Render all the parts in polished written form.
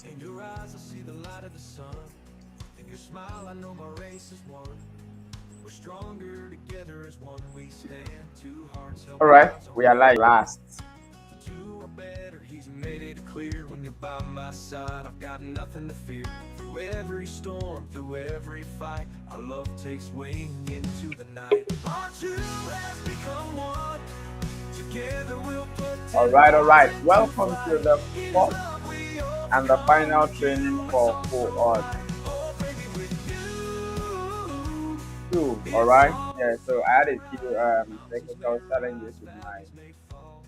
In your eyes, I see the light of the sun. In your smile, I know my race is won. We're stronger together as one. We stand, two hearts held All right, bonds on we are live last. two are better. He's made it clear when you're by my side. I've got nothing to fear. Through every storm, through every fight, our love takes wing into the night. Our two has become one. Together we'll put All 10 right, all miles right. into Welcome to flight. the It is fourth love we and the overcome. final With training you, it's for all full so on right. Oh, baby, with you, two. All it's right. all Yeah. So I had a few mountains may technical rise, challenges with my valleys may fall,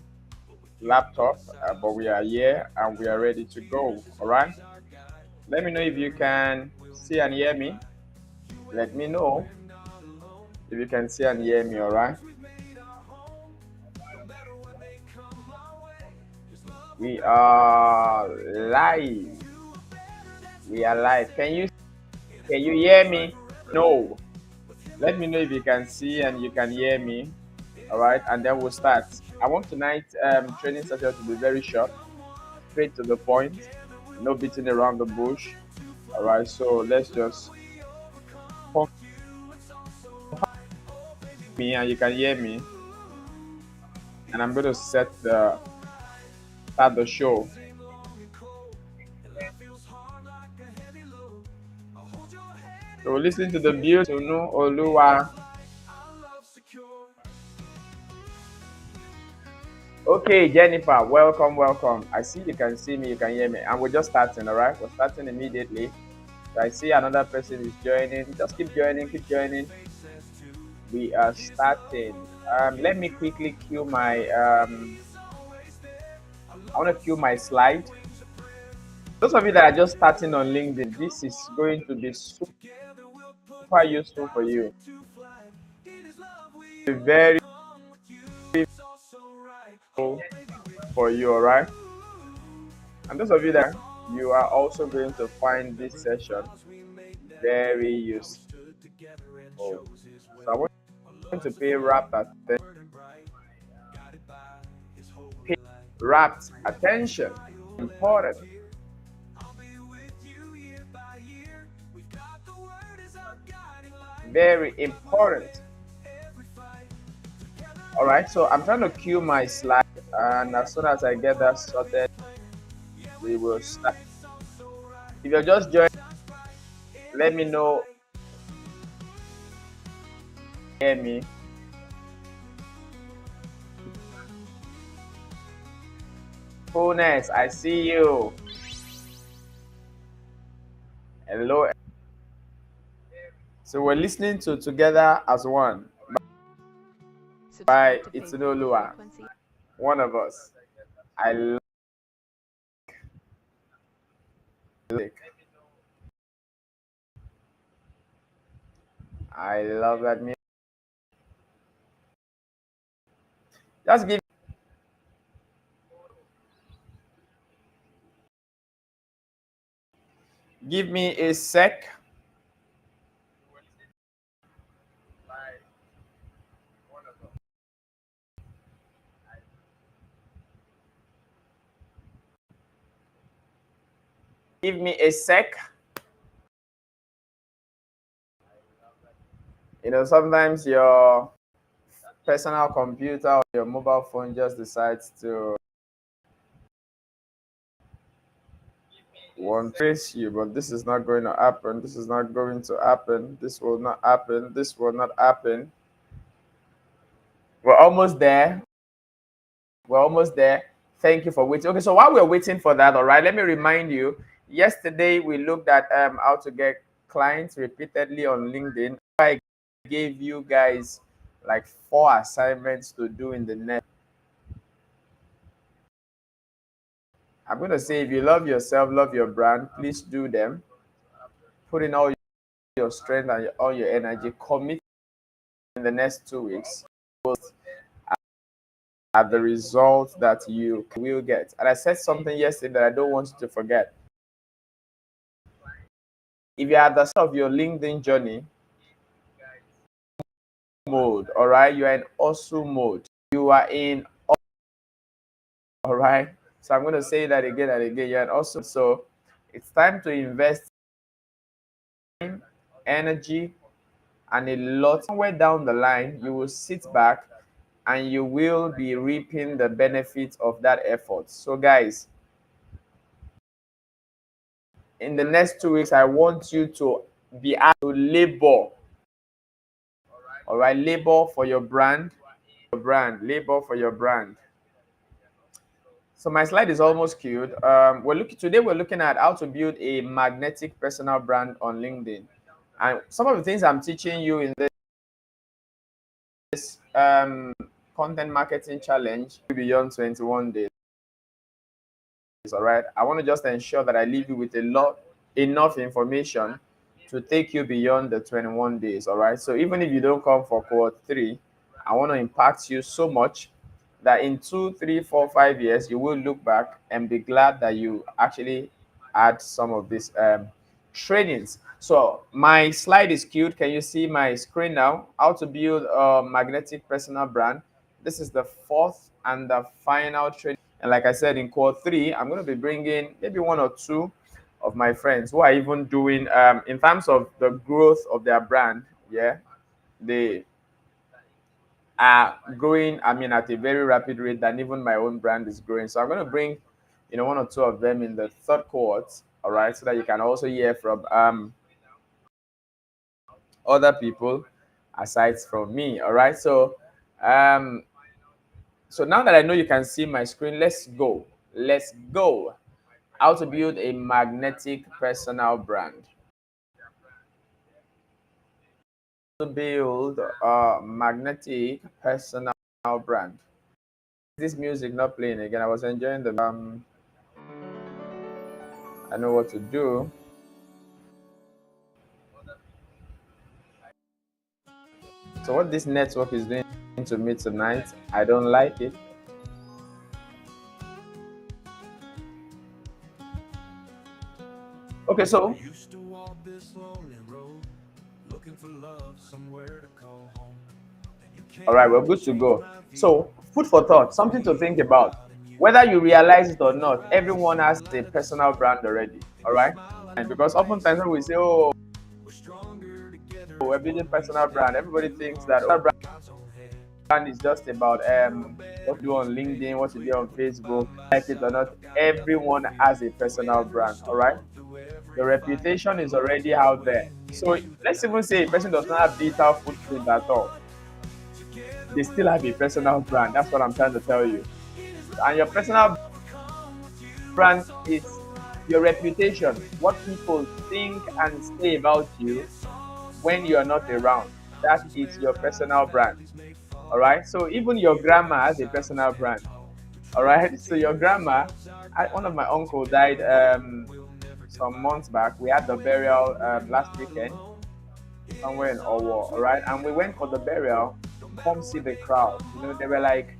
but with you by my laptop, side, but we are here and we are ready to go. tears is All right. always our guide. Let me know if you Together can we'll see make and it hear me. right. You Let and me me, know we're not alone. if you can see and hear In me. the All right. arms we've made our home. No matter what may come our way, this love will We never lose are every day. live. You are better, that's We what are we live. say. In Can his you arms hear we'll me? forever be. No. With him Let by me know if my you can side, see and you so, can so hear right. me. It All is right, love and then we we'll start. I overcome. want tonight's Our training two session to be very has short, become one. straight to the point, Together we'll no put beating 10 around the miles bush. into All flight. right, so It is let's love just we overcome. pump With you, it's all so right. Oh, baby, with me and you can hear you, me, and I'm it's going to all set the so right. start the Nights show. seem long and cold, and life feels hard like a heavy load. I'll hold your hand So in we're the listening to the darkest beautiful night. Tunu In His Oluwa. light, our love secure. Okay, Jennifer, welcome, welcome. I see you can see me, you can hear me, and we're just starting. All right, we're starting immediately. So I see another person is joining. Just keep joining, keep joining. Faces too. We are His love starting. will never Let me lose quickly its cue my light. He's always there. Our I love want to will cue my soar like slide. wings of prayer. Those of you that are just starting on LinkedIn, this is going to be super Together we'll put useful for 10,000 you. to flight. It is love we Very overcome. With you, it's all so right. Oh, useful baby, with for you, you, all right? And those of you it's that all you are so also going to right. find this Remember the session vows we made that very day. How we useful. stood together and So chose His I way. want Our you to love's a pay flame, rapt attention. burning bright, guided by His holy Pay light. rapt Through every attention. trial and every Important. tear, I'll be with you year by year. We've got the word as our guiding light. Very With love we'll important. win every fight. Together All we'll right. So I'm conquer trying to cue every my day. slide, and as soon as Together I we'll get that fight sorted, every flame. Yeah, we with will you start. it's all so right. If you're Our just love joining, shines bright let in me His know. light. Hear me. Fullness, I see you. Hello. So we're listening to Together as One by Subscribe to favorite low Itunolua, frequency. one of us. I like I love that music. Just give me a sec. Give me a sec. Sometimes your personal computer or your mobile phone just decides to want to trace you, but this is not going to happen. This is not going to happen. This will not happen. This will not happen. We're almost there. We're almost there. Thank you for waiting. Okay, so while we're waiting for that, all right, let me remind you. Yesterday we looked at how to get clients repeatedly on LinkedIn. I gave you guys like 4 assignments to do in the next. I'm going to say if you love yourself, love your brand, please do them. Put in all your strength and all your energy. Commit in the next 2 weeks at the results that you will get. And I said something yesterday that I don't want you to forget. If you're at the start of your LinkedIn journey mode, all right, you are in also mode. You are in all right. So I'm going to say that again and again. You're in also. So It's time to invest time, energy, and a lot. Somewhere down the line, you will sit back and you will be reaping the benefits of that effort. So, guys, in the next 2 weeks, I want you to be asked to labor. All right, labor for your brand, labor for your brand. So my slide is almost queued. We're looking at how to build a magnetic personal brand on LinkedIn, and some of the things I'm teaching you in this content marketing challenge beyond 21 days. All right, I want to just ensure that I leave you with enough information to take you beyond the 21 days. All right, so even if you don't come for cohort 3, I want to impact you so much that in 2, 3, 4, 5 years you will look back and be glad that you actually had some of these trainings. So my slide is queued. Can you see my screen now? How to build a magnetic personal brand. This is the fourth and the final training. And like I said, in core 3, I'm going to be bringing maybe 1 or 2 of my friends who are even doing, in terms of the growth of their brand. Yeah, they are growing, I mean, at a very rapid rate than even my own brand is growing. So I'm going to bring, 1 or 2 of them in the third cohort, all right, so that you can also hear from other people aside from me, all right. Um, so now that I know you can see my screen, let's go. Let's go. How to build a magnetic personal brand. To build a magnetic personal brand. This music not playing again. I was enjoying the I know what to do. So what this network is doing to me tonight, I don't like it. Okay, so Used to walk this lonely road, looking for love somewhere to call home. all right, we're good to go. So food for thought, something to think about. Whether you realize it or not, everyone has a personal brand already. All right, and because oftentimes when we say, "Oh, we're building personal brand," everybody thinks that brand is just about what you do on LinkedIn, what you do on Facebook. Like it or not, everyone has a personal brand. All right, the reputation is already out there. So let's even say a person does not have digital footprint at all. They still have a personal brand. That's what I'm trying to tell you. And your personal brand is your reputation, what people think and say about you when you are not around. That is your personal brand. All right. So even your grandma has a personal brand. All right. So your grandma, one of my uncle died some months back. We had the burial last weekend somewhere in Owo. All right. And we went for the burial. Come see the crowd. They were like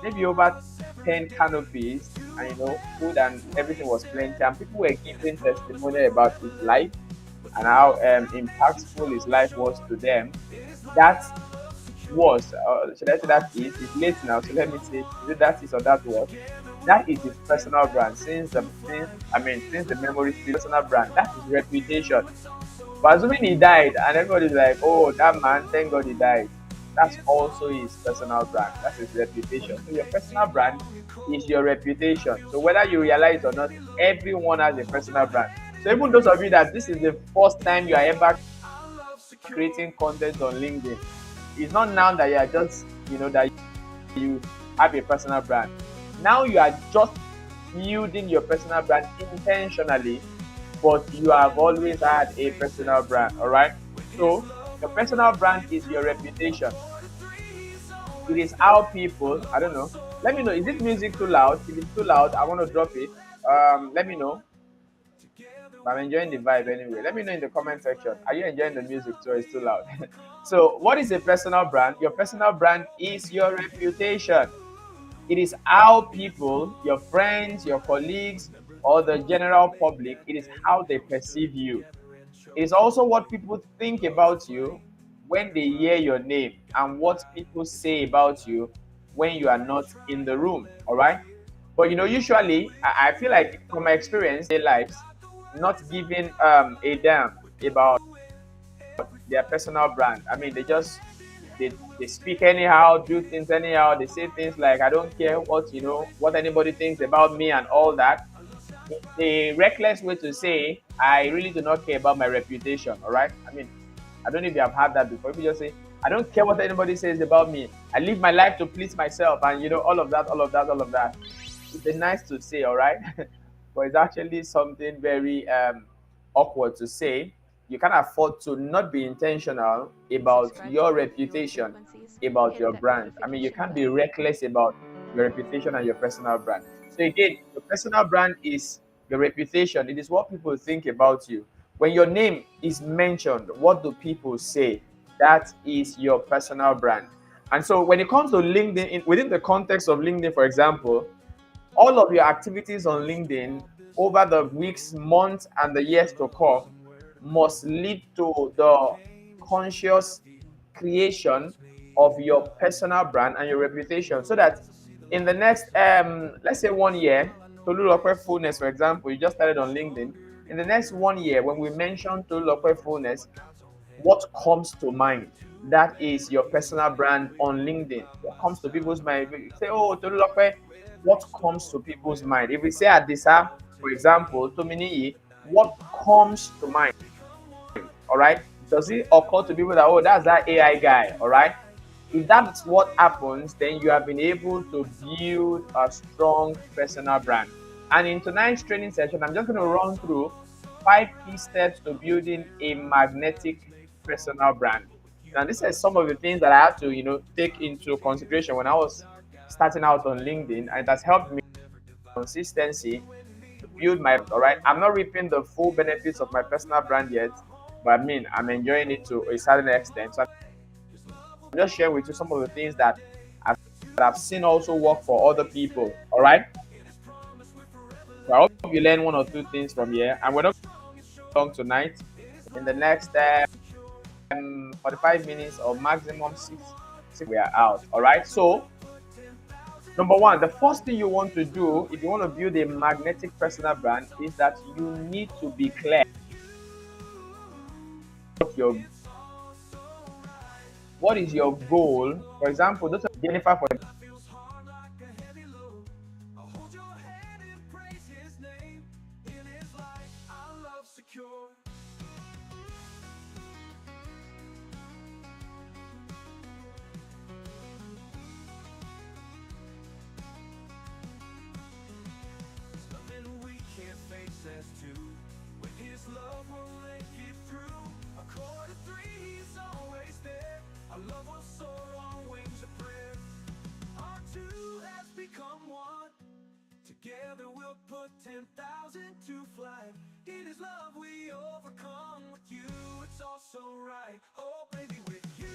maybe over 10 canopies, and food and everything was plenty, and people were giving testimony about his life and how impactful his life was to them. That was, should I say that is? It's late now, so let me say, is it that is or that was? That is his personal brand. Since the memory still personal brand, that is reputation. But assuming he died and everybody's like, oh, that man, thank God he died. That's also his personal brand. That's his reputation. So your personal brand is your reputation. So whether you realize or not, everyone has a personal brand. So even those of you that this is the first time you are ever creating content on LinkedIn, it's not now that you are just, that you have a personal brand. Now you are just building your personal brand intentionally, but you have always had a personal brand. All right. So your personal brand is your reputation. It is how people, I don't know. Let me know. Is this music too loud? If it's too loud, I want to drop it. Let me know. I'm enjoying the vibe anyway. Let me know in the comment section. Are you enjoying the music too? It's too loud. So, what is a personal brand? Your personal brand is your reputation. It is how people, your friends, your colleagues, or the general public, it is how they perceive you. It is also what people think about you when they hear your name and what people say about you when you are not in the room. All right. But usually I feel like from my experience, their lives not giving a damn about their personal brand. I mean, they speak anyhow, do things anyhow. They say things like, "I don't care what anybody thinks about me," and all that. A reckless way to say, "I really do not care about my reputation." All right. I mean, I don't know if you have had that before. If you just say, "I don't care what anybody says about me. I live my life to please myself," and all of that, all of that, all of that. It's nice to say, all right, but it's actually something very awkward to say. You can't afford to not be intentional about Subscribe to your Faith Fueled reputation, Frequencies. about Hit your that brand. I mean, you notification can't be bell. reckless about your reputation and your personal brand. So again, your personal brand is your reputation. It is what people think about you. When your name is mentioned, what do people say? That is your personal brand. And so when it comes to LinkedIn, within the context of LinkedIn, for example, all of your activities on LinkedIn over the weeks, months, and the years to come must lead to the conscious creation of your personal brand and your reputation, so that in the next let's say 1 year, Tolulope Fullness, for example, you just started on LinkedIn. In the next 1 year, when we mention Tolulope Fullness, what comes to mind? That is your personal brand on LinkedIn. What comes to people's mind? If you say, "Oh, Tolulope," what comes to people's mind? If we say Adisa, for example, Tomini, what comes to mind? All right. Does it occur to people that, "Oh, that's that AI guy"? All right. If that's what happens, then you have been able to build a strong personal brand. And in tonight's training session, I'm just going to run through 5 key steps to building a magnetic personal brand. And this is some of the things that I had to, take into consideration when I was starting out on LinkedIn, and it has helped me consistency to build my. All right, I'm not reaping the full benefits of my personal brand yet, but I mean, I'm enjoying it to a certain extent. So I'm just sharing with you some of the things that I've seen also work for other people. All right, so I hope you learn one or two things from here, and we're not long tonight. In the next 45 minutes or maximum six, we are out. All right, so number one, the first thing you want to do if you want to build a magnetic personal brand is that you need to be clear what is your goal. For example, this is Jennifer. For Together we'll put 10,000 to flight. In His love we overcome. With you it's all so right. Oh baby, with you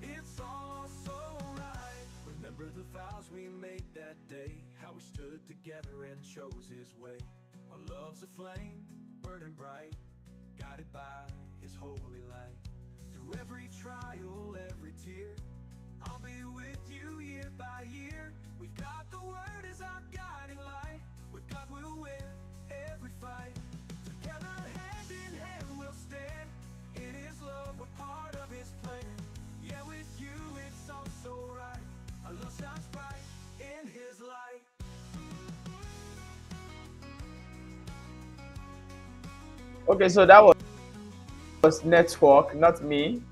it's all so right. Remember the vows we made that day, how we stood together and chose His way. Our love's a flame, burning bright, guided by His holy light. Through every trial, every tear, I'll be with you year by year. We've got the word as our guiding light. With God we'll win every fight. Together hand in hand we'll stand. In His love we're part of His plan. Yeah, with you it's all so right. Our love shines bright in His light. Okay, so that was network, not me.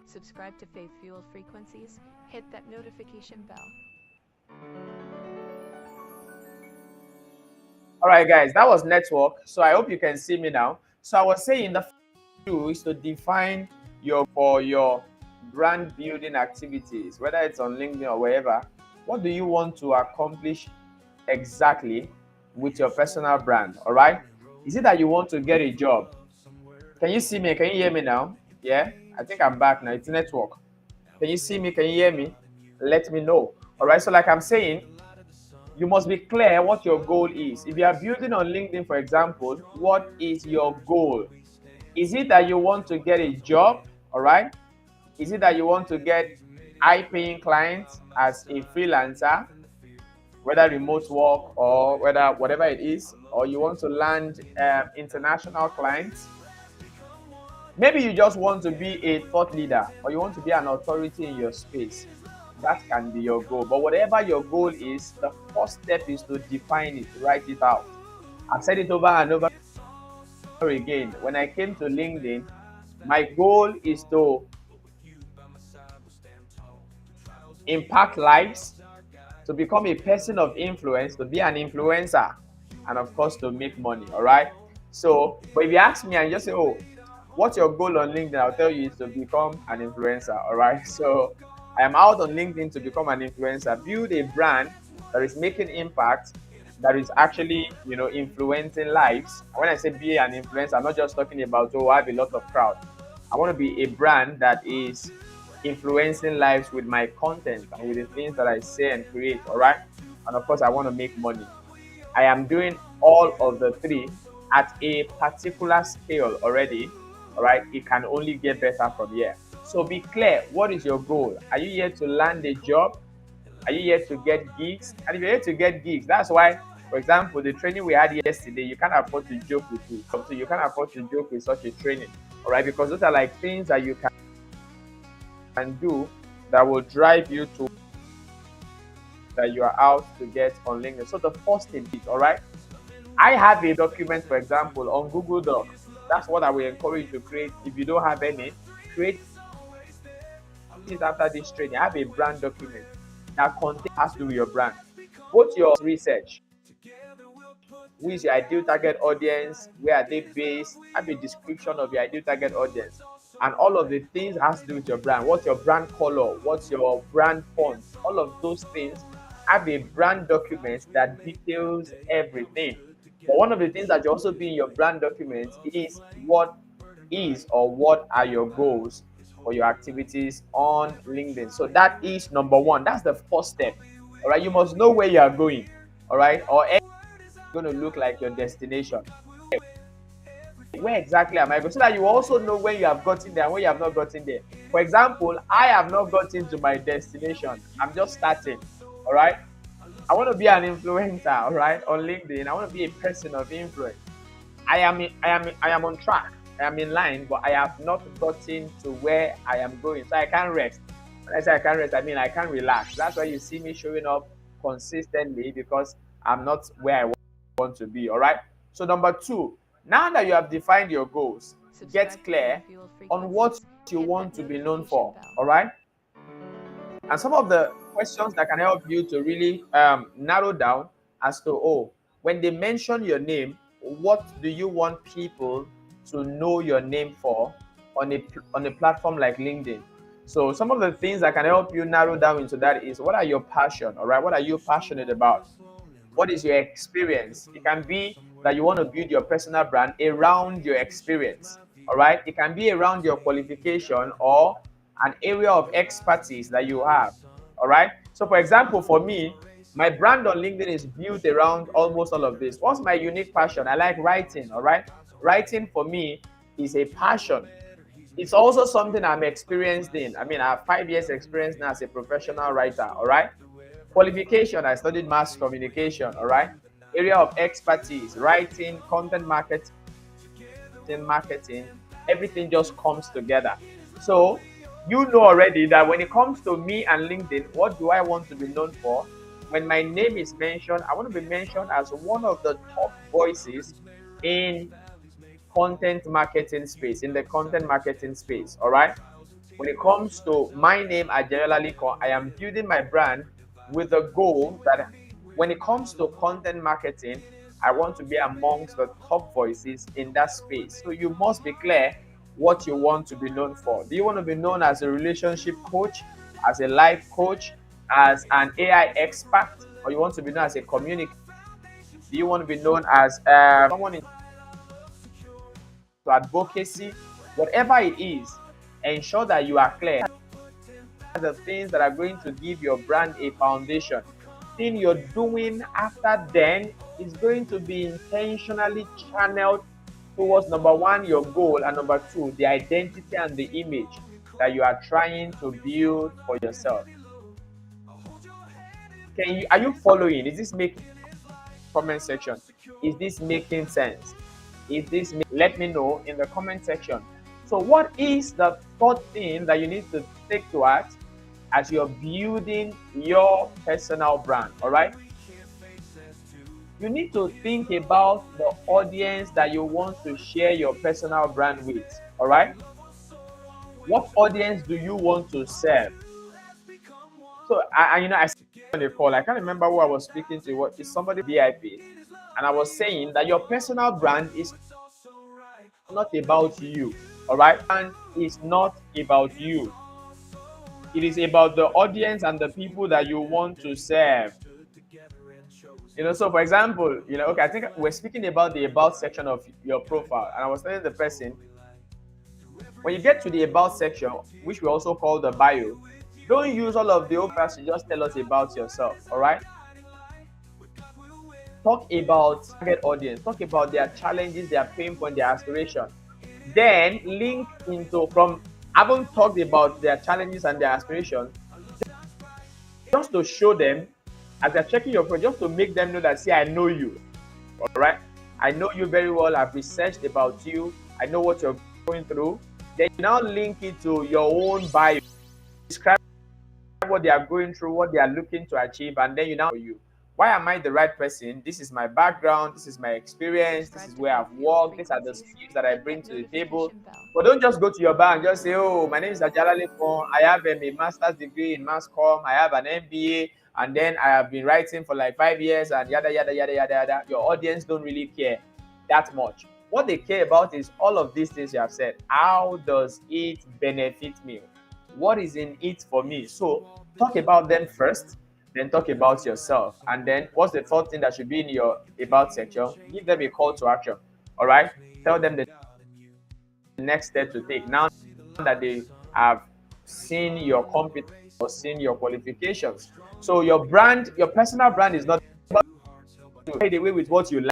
Subscribe to Faith Fueled Frequencies. Hit that notification bell. All right, guys, that was network. So I hope you can see me now. So I was saying the do is to define your brand building activities, whether it's on LinkedIn or wherever. What do you want to accomplish exactly with your personal brand? All right. Is it that you want to get a job? Can you see me? Can you hear me now? Yeah, I think I'm back now. It's network. Can you see me? Can you hear me? Let me know. All right. So like I'm saying, You must be clear what your goal is. If you are building on LinkedIn, for example, what is your goal? Is it that you want to get a job? All right. Is it that you want to get high-paying clients as a freelancer, whether remote work or whether whatever it is, or you want to land international clients? Maybe you just want to be a thought leader or you want to be an authority in your space. That can be your goal. But whatever your goal is, the first step is to define it, write it out. I've said it over and over again. When I came to LinkedIn, my goal is to impact lives, to become a person of influence, to be an influencer, and of course to make money. All right. So, but if you ask me and just say, "Oh, what's your goal on LinkedIn?" I'll tell you is to become an influencer. All right. So, I am out on LinkedIn to become an influencer, build a brand that is making impact, that is actually, influencing lives. When I say be an influencer, I'm not just talking about, I have a lot of crowd. I want to be a brand that is influencing lives with my content and with the things that I say and create. All right. And of course, I want to make money. I am doing all of the three at a particular scale already. All right. It can only get better from here. So be clear. What is your goal? Are you here to land a job? Are you here to get gigs? And if you're here to get gigs, that's why, for example, the training we had yesterday, you can't afford to joke with it. So you can't afford to joke with such a training. All right. Because those are like things that you can do that will drive you to that you are out to get on LinkedIn. So the first thing is, all right, I have a document, for example, on Google Docs. That's what I will encourage you to create. If you don't have any, create it after this training. I have a brand document that has to do with your brand. Both your research, who is your ideal target audience, where are they based, have a description of your ideal target audience, and all of the things has to do with your brand. What's your brand color? What's your brand font? All of those things have a brand document that details everything. But one of the things that you also be in your brand document is what is or what are your goals for your activities on LinkedIn. So that is number one. That's the first step. All right. You must know where you are going. All right. Or it's going to look like your destination. Where exactly am I going? So that you also know when you have gotten there and when you have not gotten there. For example, I have not gotten to my destination. I'm just starting. All right. I want to be an influencer, all right, on LinkedIn. I want to be a person of influence. I am on track. I am in line, but I have not gotten to where I am going. So I can't rest. When I say I can't rest, I mean I can't relax. That's why you see me showing up consistently, because I'm not where I want to be. All right. So number two, now that you have defined your goals, get clear on what you want to be known for. All right. And some of the questions that can help you to really narrow down as to, when they mention your name, what do you want people to know your name for on a platform like LinkedIn? So some of the things that can help you narrow down into that is, what are your passion? All right. What are you passionate about? What is your experience? It can be that you want to build your personal brand around your experience. All right. It can be around your qualification or an area of expertise that you have. All right. So for example, for me, my brand on LinkedIn is built around almost all of this. What's my unique passion? I like writing. All right. Writing for me is a passion. It's also something I'm experienced in. I mean, I have 5 years experience now as a professional writer. All right. Qualification, I studied mass communication. All right. Area of expertise, writing, content marketing, everything just comes together. So you know already that when it comes to me and LinkedIn, what do I want to be known for? When my name is mentioned, I want to be mentioned as one of the top voices in content marketing space, in the content marketing space. All right. When it comes to my name, I am building my brand with the goal that when it comes to content marketing, I want to be amongst the top voices in that space. So you must be clear what you want to be known for. Do you want to be known as a relationship coach, as a life coach, as an AI expert, or you want to be known as a communicator? Do you want to be known as someone in advocacy? Whatever it is, ensure that you are clear. The things that are going to give your brand a foundation. everything you're doing after then is going to be intentionally channeled towards number one, your goal, and number two, the identity and the image that you are trying to build for yourself. Are you following? Is this making comment section? Is this making sense? Let me know in the comment section. So what is the third thing that you need to take to heart as you're building your personal brand? All right, you need to think about the audience that you want to share your personal brand with. All right, what audience do you want to serve? So I see on the call, I can't remember who I was speaking to. What is somebody VIP? And I was saying that your personal brand is not about you. All right, and it's not about you. It is about the audience and the people that you want to serve. So for example, okay, I think we're speaking about the about section of your profile, and I was telling the person, when you get to the about section, which we also call the bio, don't use all of the old parts to just tell us about yourself. All right, talk about target audience, talk about their challenges, their pain point, their aspiration. Then link into from having talked about their challenges and their aspirations, just to show them as they're checking your profile, just to make them know that, see, I know you. All right, I know you very well. I've researched about you. I know what you're going through. Then you now link it to your own bio, describe what they are going through, what they are looking to achieve, and then why am I the right person? This is my background, this is my experience, this is where I've worked, these are the skills that I bring to the table. But don't just go to your bar and just say, oh, my name is Ajala Lepon, I have a master's degree in mass comm, I have an MBA, and then I have been writing for like 5 years, and yada yada yada yada yada. Your audience don't really care that much. What they care about is all of these things you have said. How does it benefit me? What is in it for me? So talk about them first, then talk about yourself. And then what's the third thing that should be in your about section? Give them a call to action. All right, tell them the next step to take now that they have seen your competence or seen your qualifications. So your brand, your personal brand, is not about to fade away with what you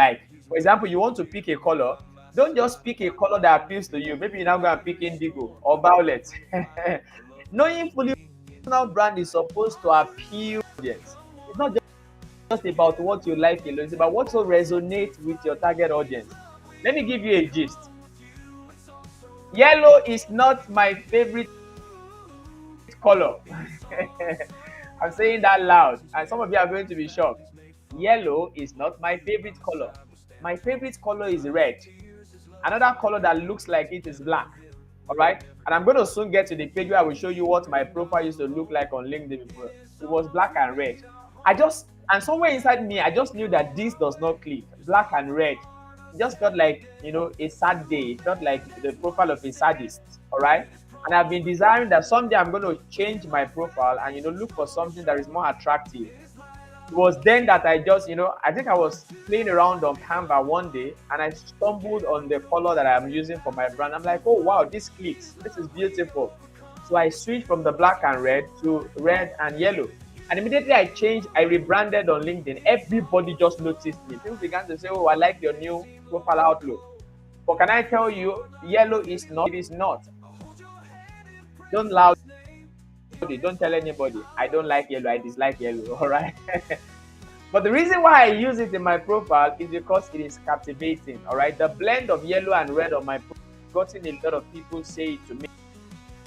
like. For example, you want to pick a color. Don't just pick a color that appeals to you. Maybe you're now going to pick indigo or violet. Knowing fully personal brand is supposed to appeal to the audience. It's not just about what you like alone. It's about what will resonate with your target audience. Let me give you a gist. Yellow is not my favorite color. I'm saying that loud, and some of you are going to be shocked. Yellow is not my favorite color. My favorite color is red. Another color that looks like it is black. All right, and I'm going to soon get to the page where I will show you what my profile used to look like on LinkedIn before. It was black and red. And somewhere inside me, I just knew that this does not click. Black and red. It just felt like, a sad day. It felt like the profile of a sadist. All right, and I've been desiring that someday I'm going to change my profile and look for something that is more attractive. It was then that I just, I think I was playing around on Canva one day and I stumbled on the color that I'm using for my brand. I'm like, oh, wow, this clicks. This is beautiful. So I switched from the black and red to red and yellow. And immediately I rebranded on LinkedIn. Everybody just noticed me. People began to say, oh, I like your new profile outlook. But can I tell you, yellow is not, it is not. Don't lie. Don't tell anybody I don't like yellow, I dislike yellow. All right. But the reason why I use it in my profile is because it is captivating. All right, the blend of yellow and red on my profile, gotten a lot of people say to me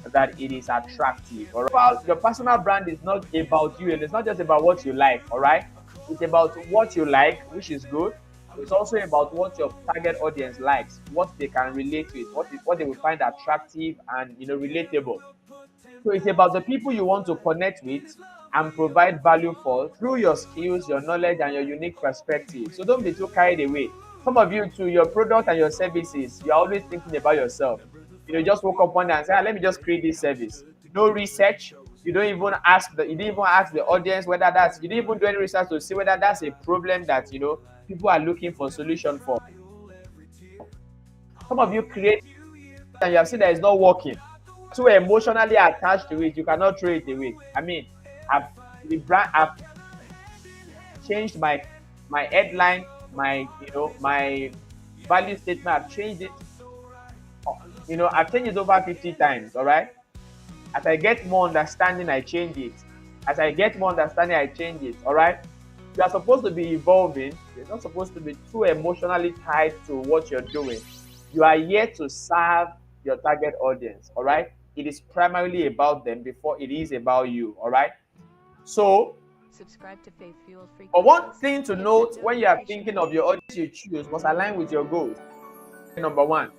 that it is attractive. All right, your personal brand is not about you, and it's not just about what you like. All right, it's about what you like, which is good. It's also about what your target audience likes, what they can relate with, what they will find attractive and relatable. So it's about the people you want to connect with and provide value for through your skills, your knowledge, and your unique perspective. So don't be too carried away. Some of you, to your product and your services, you're always thinking about yourself. You just woke up one day and say, let me just create this service. No research. You didn't even ask the audience whether you didn't even do any research to see whether that's a problem that people are looking for solution for. Some of you create and you have seen that it's not working. Too emotionally attached to it, you cannot throw it away. I mean, I've the brand. I've changed my headline, my my value statement. I've changed it. I've changed it over 50 times. All right. As I get more understanding, I change it. As I get more understanding, I change it. All right. You are supposed to be evolving. You're not supposed to be too emotionally tied to what you're doing. You are here to serve your target audience. All right. It is primarily about them before it is about you. All right. So, Subscribe to Faith Fuel but Frequencies. one thing to Hit that note when you are notification thinking bell. of your audience you choose must align with your goals. Number one,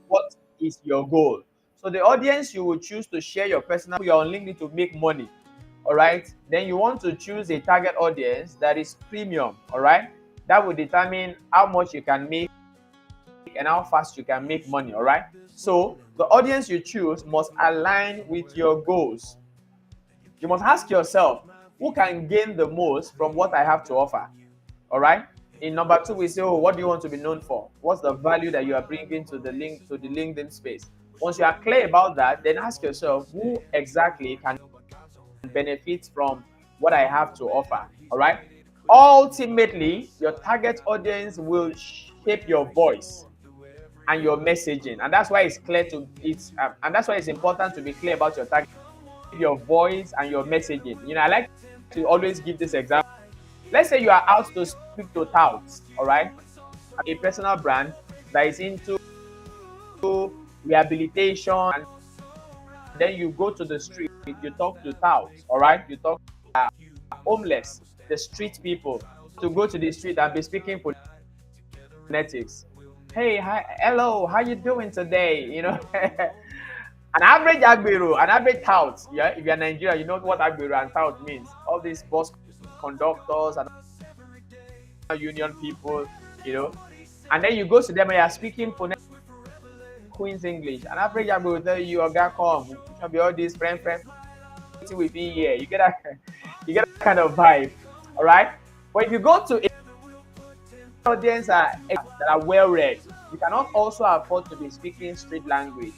what is your goal? So the audience you will choose to share your personal, you're on LinkedIn to make money. All right. Then you want to choose a target audience that is premium. All right. That will determine how much you can make and how fast you can make money. All right. So the audience you choose must align with your goals. You must ask yourself, who can gain the most from what I have to offer? All right. In number two, we say, oh, what do you want to be known for? What's the value that you are bringing to the LinkedIn space? Once you are clear about that, then ask yourself, who exactly can benefit from what I have to offer? All right. Ultimately, your target audience will shape your voice and your messaging, and that's why it's clear to and that's why it's important to be clear about your target, your voice, and your messaging. I like to always give this example. Let's say you are out to speak to touts, all right? A personal brand that is into rehabilitation, and then you go to the street, you talk to touts, all right? You talk to homeless, the street people, to go to the street and be speaking phonetics. Hey, hi, hello, how you doing today? An average Agbero, an average tout, yeah, if you're Nigeria, you know what Agbero and tout means. All these bus conductors and union people, and then you go to them and you're speaking phonetic Queen's English. An average Agbero will tell you, "Oga, come, you should be all these friend with me here." You get that kind of vibe, all right? But if you go to audience that are well read, you cannot also afford to be speaking street language.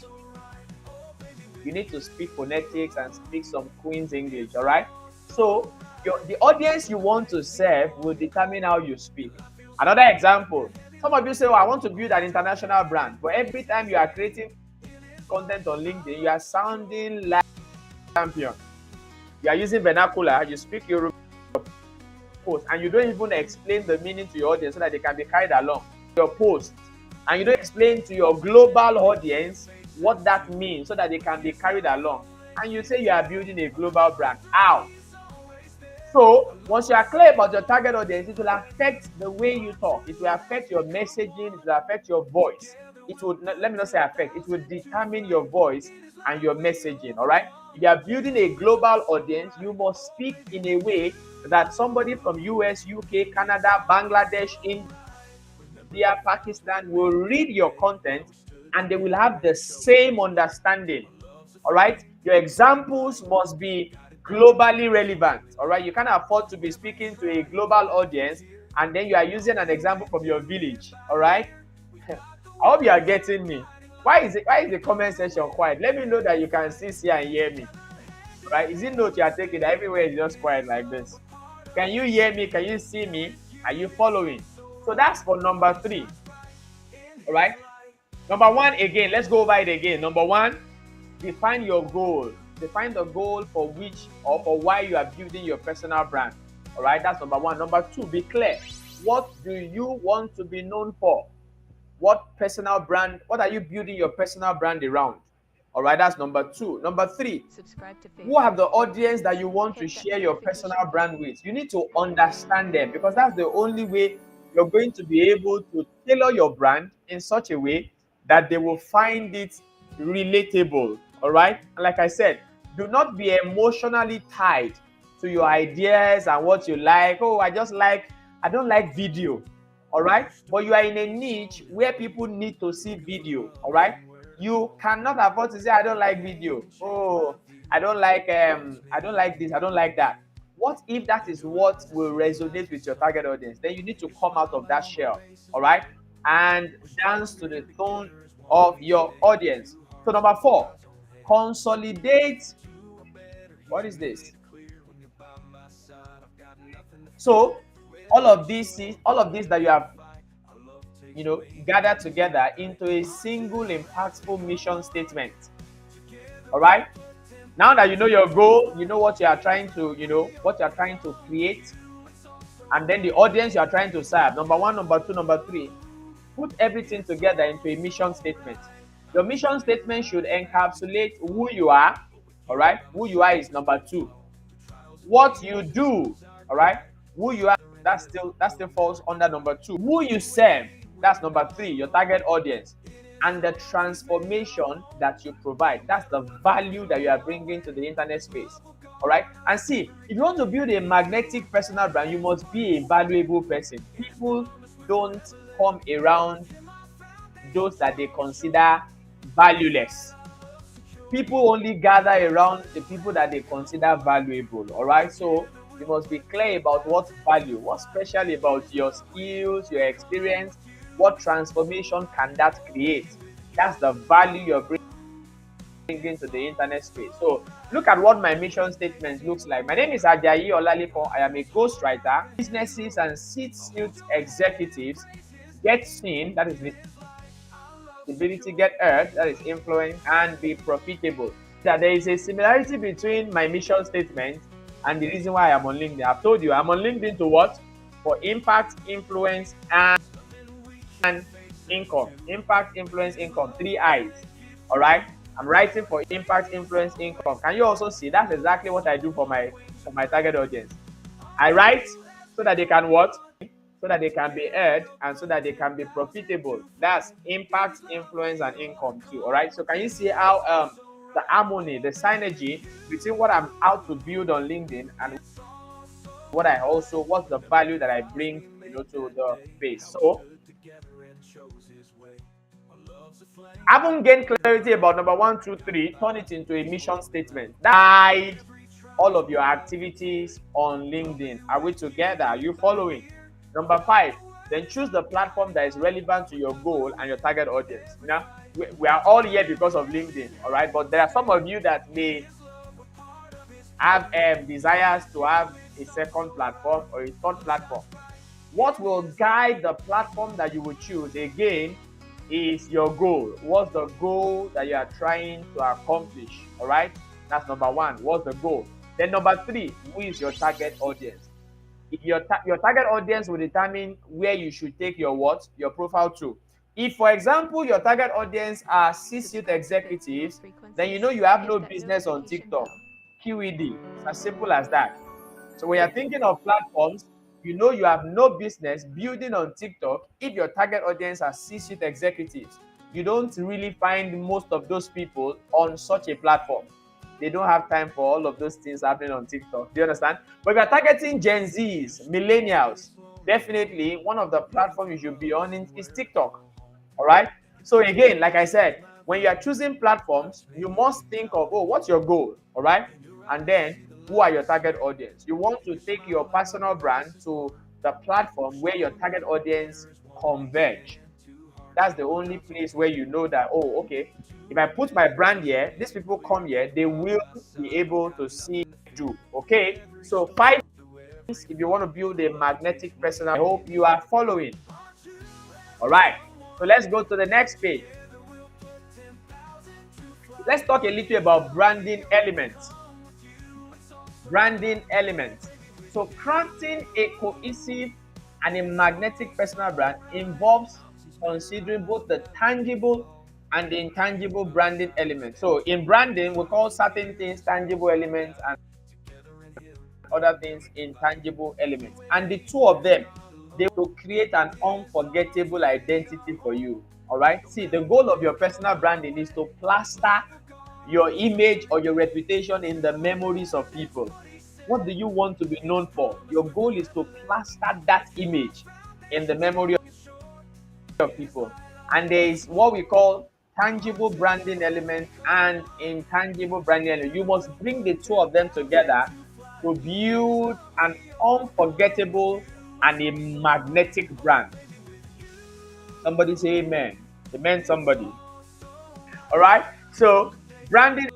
You need to speak phonetics and speak some Queen's English, all right? So the audience you want to serve will determine how you speak. Another example, some of you say, I want to build an international brand, but every time you are creating content on LinkedIn, you are sounding like a champion. You are using vernacular, you speak your post, and you don't even explain the meaning to your audience so that they can be carried along your post. And you don't explain to your global audience what that means so that they can be carried along. And you say you are building a global brand. How? So once you are clear about your target audience, it will affect the way you talk. It will affect your messaging. It will affect your voice. It will, let me not say affect, it will determine your voice and your messaging. All right. If you are building a global audience, you must speak in a way that somebody from US, UK, Canada, Bangladesh, India, Pakistan will read your content and they will have the same understanding. All right. Your examples must be globally relevant. All right. You can't afford to be speaking to a global audience and then you are using an example from your village. All right. I hope you are getting me. Why is the comment section quiet? Let me know that you can still see and hear me. All right. Is it note you are taking that everywhere is just quiet like this? Can you hear me? Can you see me? Are you following? So that's for number 3. All right. Number 1, again, let's go over it again. Number 1, define your goal. Define the goal for which or for why you are building your personal brand. All right, that's number 1. Number 2, be clear. What do you want to be known for? What personal brand? What are you building your personal brand around? All right, that's number 2. Number 3, who are the audience that you want to share your personal brand with? You need to understand them because that's the only way you're going to be able to tailor your brand in such a way that they will find it relatable. All right. And like I said, do not be emotionally tied to your ideas and what you like. Oh, I don't like video. All right. But you are in a niche where people need to see video. All right. You cannot afford to say, I don't like video. Oh, I don't like this. I don't like that. What if that is what will resonate with your target audience? Then you need to come out of that shell. All right. And dance to the tone of your audience. So number 4, consolidate. What is this? So all of this that you have, gathered together into a single impactful mission statement. All right. Now that you know your goal, you know what you are trying to, create, and then the audience you are trying to serve. Number one, number two, number three. Put everything together into a mission statement. Your mission statement should encapsulate who you are. All right. Who you are is number two. What you do, all right. Who you are, that still falls under number two. Who you serve, that's number three. Your target audience, and the transformation that you provide. That's the value that you are bringing to the internet space. All right. And see, if you want to build a magnetic personal brand, you must be a valuable person. People don't come around those that they consider valueless. People only gather around the people that they consider valuable. All right. So you must be clear about what value, what's special about your skills, your experience, what transformation can that create. That's the value you're bringing to the internet space. So look at what my mission statement looks like. My name is Ajayi Olalekan. I am a ghostwriter. Businesses and C-suite executives get seen, that is visibility, get heard, that is influence, and be profitable. That there is a similarity between my mission statement and the reason why I'm on LinkedIn. I've told you I'm on LinkedIn to what? For impact, influence, and income. Impact, influence, income. 3 I's. All right. I'm writing for impact, influence, income. Can you also see that's exactly what I do for my target audience? I write so that they can what? So that they can be heard and so that they can be profitable. That's impact, influence, and income too. All right. So can you see how the harmony, the synergy between what I'm out to build on LinkedIn and what's the value that I bring, to the base. So having gained clarity about number 1, 2, 3, turn it into a mission statement. Guide all of your activities on LinkedIn. Are we together? Are you following? Number 5, then choose the platform that is relevant to your goal and your target audience. We are all here because of LinkedIn, all right? But there are some of you that may have desires to have a second platform or a third platform. What will guide the platform that you will choose, again, is your goal. What's the goal that you are trying to accomplish? All right, that's number 1. What's the goal? Then number 3, who is your target audience? Your target audience will determine where you should take your profile to. If, for example, your target audience are C-suite executives, then you have no business on TikTok. QED. It's as simple as that. So when you're thinking of platforms, you have no business building on TikTok if your target audience are C-suite executives. You don't really find most of those people on such a platform. They don't have time for all of those things happening on TikTok. Do you understand? But if you're targeting Gen Zs, millennials, definitely one of the platforms you should be on is TikTok. All right? So again, like I said, when you are choosing platforms, you must think of, what's your goal? All right? And then, who are your target audience? You want to take your personal brand to the platform where your target audience converge. That's the only place where you know that, okay, if I put my brand here, these people come here, they will be able to see you. Okay? So 5 things if you want to build a magnetic personal. I hope you are following. All right. So let's go to the next page. Let's talk a little about branding elements. Branding elements. So crafting a cohesive and a magnetic personal brand involves considering both the tangible and the intangible branding elements. So in branding, we call certain things tangible elements and other things intangible elements. And the two of them, they will create an unforgettable identity for you. All right. See, the goal of your personal branding is to plaster your image or your reputation in the memories of people. What do you want to be known for? Your goal is to plaster that image in the memory of people. And there is what we call tangible branding element and intangible branding element. You must bring the two of them together to build an unforgettable and a magnetic brand. Somebody say amen. Amen, somebody. All right. So branding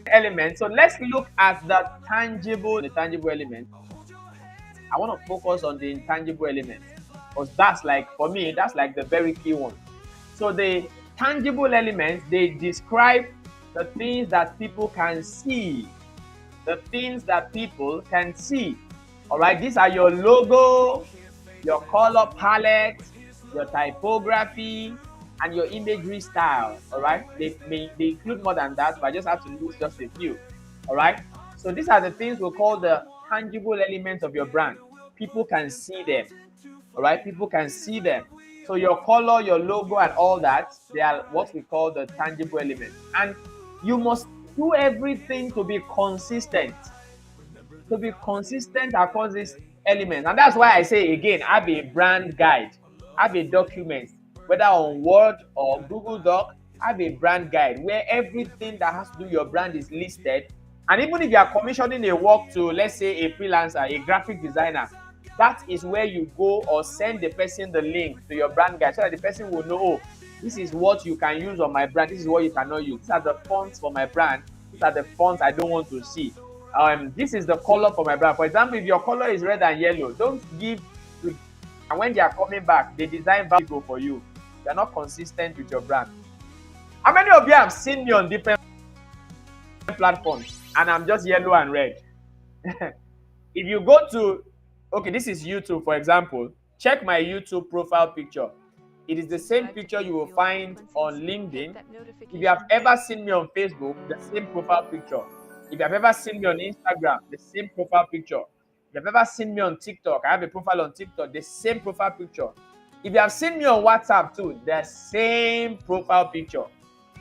element. So let's look at the tangible element I want to focus on the intangible elements because that's like, for me, that's like the very key one. So the tangible elements, they describe the things that people can see, the things that people can see. All right, these are your logo, your color palette, your typography, and your imagery style. All right, they include more than that, but I just have to list just a few. All right, so these are the things we call the tangible elements of your brand. People can see them. All right, people can see them. So your color, your logo, and all that, they are what we call the tangible elements. And you must do everything to be consistent. To be consistent across these elements. And that's why I say again, have a brand guide, have a document, whether on Word or Google Doc, have a brand guide where everything that has to do with your brand is listed. And even if you are commissioning a work to, let's say, a freelancer, a graphic designer, that is where you go or send the person the link to your brand guide so that the person will know, oh, this is what you can use on my brand, this is what you cannot use. These are the fonts for my brand, these are the fonts I don't want to see. This is the color for my brand. For example, if your color is red and yellow, don't give, and when they are coming back, they design value for you. They are not consistent with your brand. How many of you have seen me on different platforms and I'm just yellow and red? If you go to, okay, this is YouTube, for example, check my YouTube profile picture. It is the same picture you will find on LinkedIn. If you have ever seen me on Facebook, the same profile picture. If you have ever seen me on Instagram, the same profile picture. If you have ever seen me on TikTok, I have a profile on TikTok, the same profile picture. If you have seen me on WhatsApp too, the same profile picture.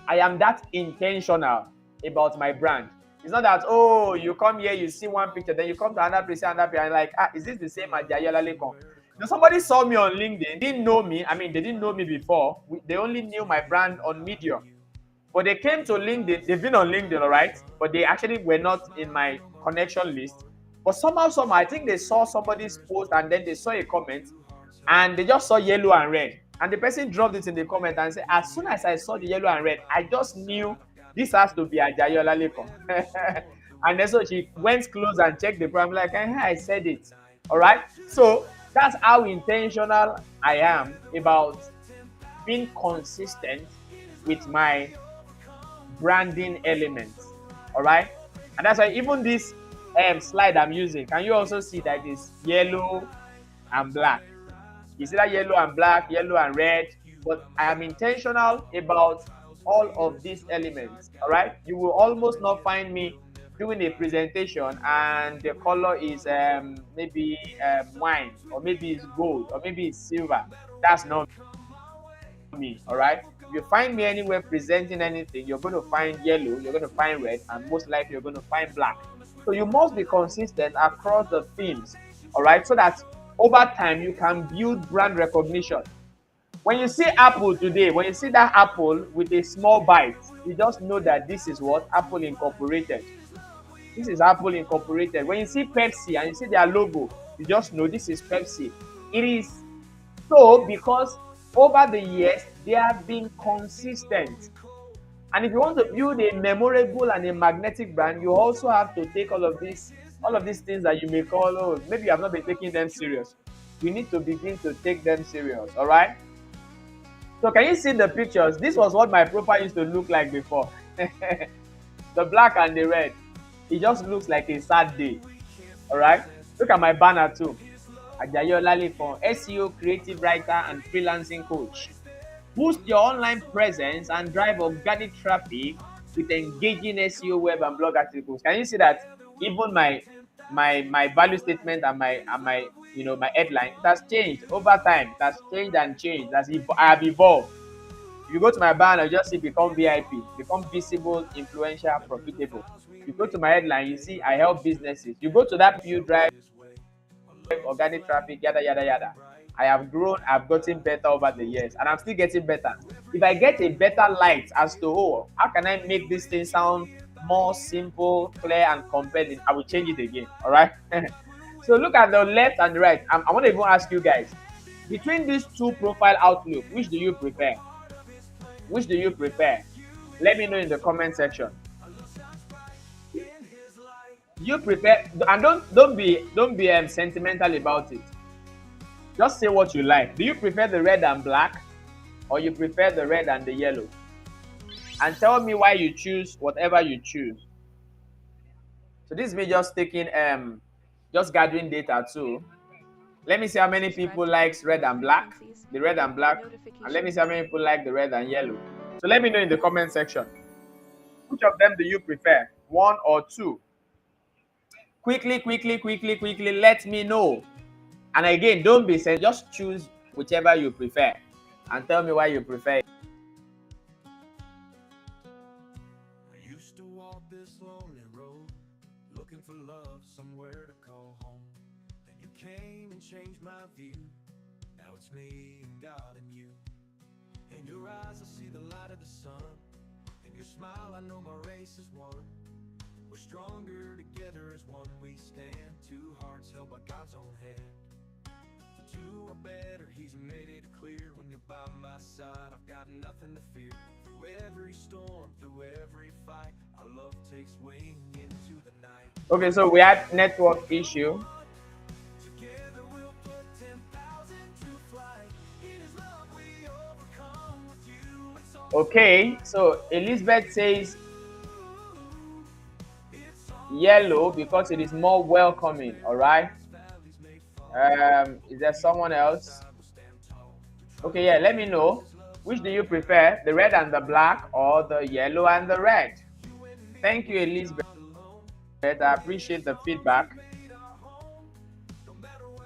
I am that intentional about my brand. It's not that, oh, you come here, you see one picture, then you come to another place, and like, is this the same as Ajayi Olalekan? Now, somebody saw me on LinkedIn, didn't know me. I mean, they didn't know me before. They only knew my brand on Medium. But they came to LinkedIn, they've been on LinkedIn, all right? But they actually were not in my connection list. But somehow, I think they saw somebody's post and then they saw a comment and they just saw yellow and red. And the person dropped it in the comment and said, as soon as I saw the yellow and red, I just knew this has to be Ajayi Olalekan. And then so she went close and checked the program, like, I said it. All right? So that's how intentional I am about being consistent with my branding elements. All right, and that's why even this slide I'm using, can you also see that it's yellow and black? You see that yellow and black, yellow and red, but I am intentional about all of these elements. All right, you will almost not find me doing a presentation and the color is maybe wine, or maybe it's gold, or maybe it's silver. That's not me. All right, if you find me anywhere presenting anything, you're going to find yellow, you're going to find red, and most likely you're going to find black. So you must be consistent across the themes, all right, so that over time you can build brand recognition. When you see Apple today, when you see that apple with a small bite, you just know that this is what? Apple Incorporated. This is Apple Incorporated. When you see Pepsi and you see their logo, you just know this is Pepsi. It is so because over the years, they have been consistent. And if you want to build a memorable and a magnetic brand, you also have to take all of these things that you may call, oh, maybe you have not been taking them serious. You need to begin to take them serious, all right? So can you see the pictures? This was what my profile used to look like before. The black and the red. It just looks like a sad day, all right? Look at my banner too. Ajayi Olalekan, SEO creative writer and freelancing coach. Boost your online presence and drive organic traffic with engaging SEO web and blog articles. Can you see that even my value statement and my my headline, it has changed over time. It has changed and changed. I have evolved. If you go to my banner, you just see become VIP, become visible, influential, profitable. You go to my headline, you see I help businesses. You go to that view, drive organic traffic, yada yada yada. I have grown, I've gotten better over the years, and I'm still getting better. If I get a better light as to, oh, how can I make this thing sound more simple, clear, and compelling, I will change it again. All right. So look at the left and the right. I want to even ask you guys, between these two profile outlook, which do you prefer? Which do you prefer? Let me know in the comment section. You prefer, and don't be sentimental about it. Just say what you like. Do you prefer the red and black, or you prefer the red and the yellow? And tell me why you choose whatever you choose. So this is me just taking just gathering data too. Let me see how many people likes red and black, the red and black, and let me see how many people like the red and yellow. So let me know in the comment section. Which of them do you prefer? One or two? Quickly, let me know. And again, don't be saying, just choose whichever you prefer and tell me why you prefer it. I used to walk this lonely road, looking for love, somewhere to call home. Then you came and changed my view. Now it's me and God and you. In your eyes I see the light of the sun. In your smile I know my race is won. We're stronger together as one we stand. Two hearts held by God's own hand. The two are better, he's made it clear. When you're by my side, I've got nothing to fear. Through every storm, through every fight, our love takes wing into the night. Okay, so we had network issue. Together we'll put 10,000 to flight. It is love we overcome with you. It's all Okay, so Elizabeth says yellow because it is more welcoming. All right. Is there someone else? Okay, yeah, let me know. Which do you prefer, the red and the black or the yellow and the red? Thank you, Elizabeth. I appreciate the feedback.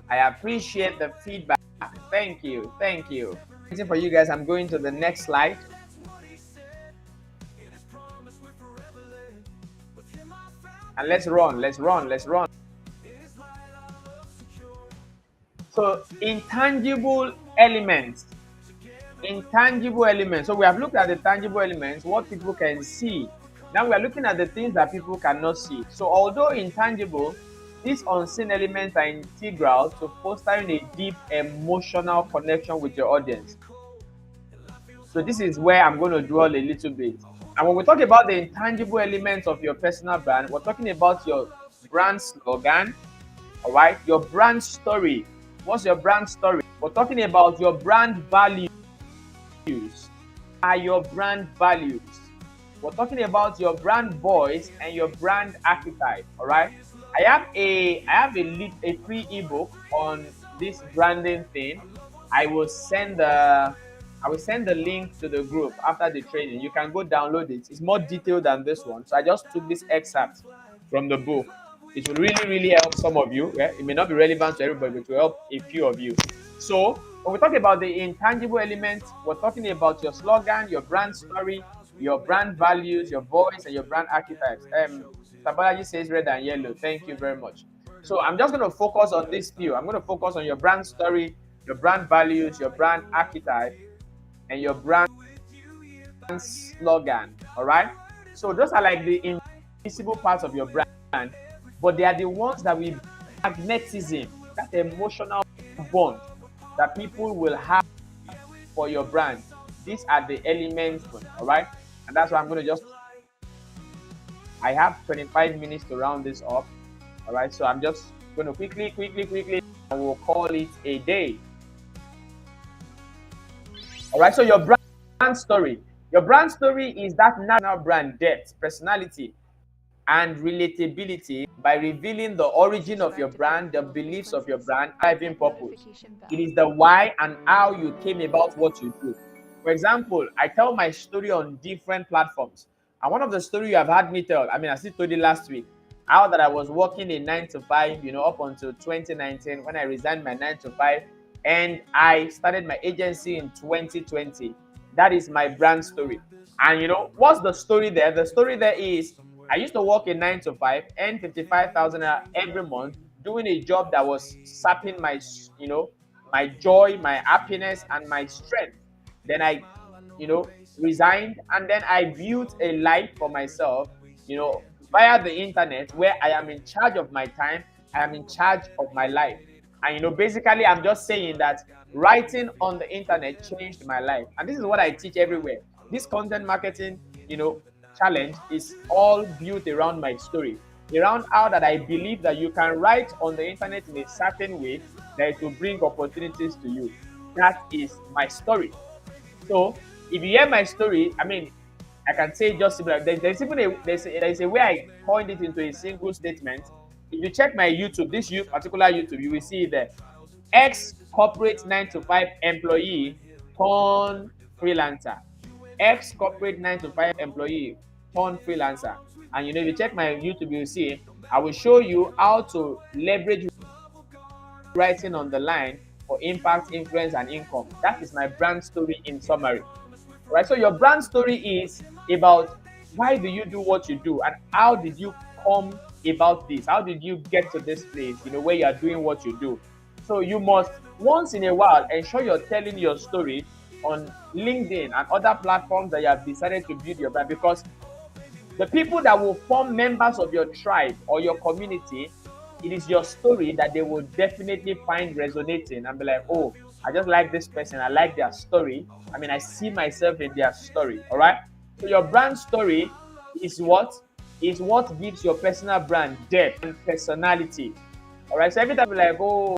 I appreciate the feedback. Thank you. Thank you. Waiting for you guys. I'm going to the next slide. And let's run. Let's run. Let's run. So intangible elements. Intangible elements. So we have looked at the tangible elements, what people can see. Now we are looking at the things that people cannot see. So although intangible, these unseen elements are integral to fostering a deep emotional connection with your audience. So this is where I'm going to dwell a little bit. And when we talk about the intangible elements of your personal brand, we're talking about your brand slogan, all right? Your brand story. What's your brand story? We're talking about your brand values. Are your brand values? We're talking about your brand voice and your brand archetype. All right. I have a free ebook on this branding thing. I will send the link to the group after the training. You can go download it. It's more detailed than this one. So I just took this excerpt from the book. It will really help some of you. Yeah? It may not be relevant to everybody, but it will help a few of you. So when we talk about the intangible elements, we're talking about your slogan, your brand story, your brand values, your voice, and your brand archetypes. Tabalaji says red and yellow. Thank you very much. So I'm just going to focus on this few. I'm going to focus on your brand story, your brand values, your brand archetype, and your brand slogan. All right. So those are like the invisible parts of your brand, but they are the ones that we magnetism, that emotional bond that people will have for your brand. These are the elements, all right? And that's why I'm going to I have 25 minutes to round this up, all right? So I'm just going to quickly, and we'll call it a day. All right, so your brand story. Your brand story is that national brand depth, personality, and relatability by revealing the origin of your brand, the beliefs of your brand, driving purpose. It is the why and how you came about what you do. For example, I tell my story on different platforms. And one of the stories you have had me tell, I still told you last week, how that I was working a 9 to 5, up until 2019 when I resigned my 9 to 5 and I started my agency in 2020. That is my brand story. And what's the story there? The story there is I used to work a 9 to 5, earn 55,000 every month, doing a job that was sapping my, my joy, my happiness, and my strength. Then I, resigned, and then I built a life for myself, via the internet, where I am in charge of my time, I am in charge of my life. And basically, I'm just saying that writing on the internet changed my life, and this is what I teach everywhere. This content marketing, challenge is all built around my story. around how that I believe that you can write on the internet in a certain way that it will bring opportunities to you. That is my story. So if you hear my story, I mean, I can say just similar. There's even there's a way I coined it into a single statement. If you check my YouTube, this particular YouTube, you will see the ex corporate 9 to 5 employee turn freelancer. Ex corporate 9 to 5 employee turn freelancer. And if you check my YouTube, you'll see I will show you how to leverage writing on the line for impact, influence, and income. That is my brand story in summary. Right? So your brand story is about why do you do what you do and how did you come about this? How did you get to this place, where you are doing what you do? So you must once in a while ensure you're telling your story on LinkedIn and other platforms that you have decided to build your brand, because the people that will form members of your tribe or your community, it is your story that they will definitely find resonating and be like, oh, I just like this person. I like their story. I mean, I see myself in their story. All right. So your brand story is what gives your personal brand depth and personality. All right. So every time you're like, oh,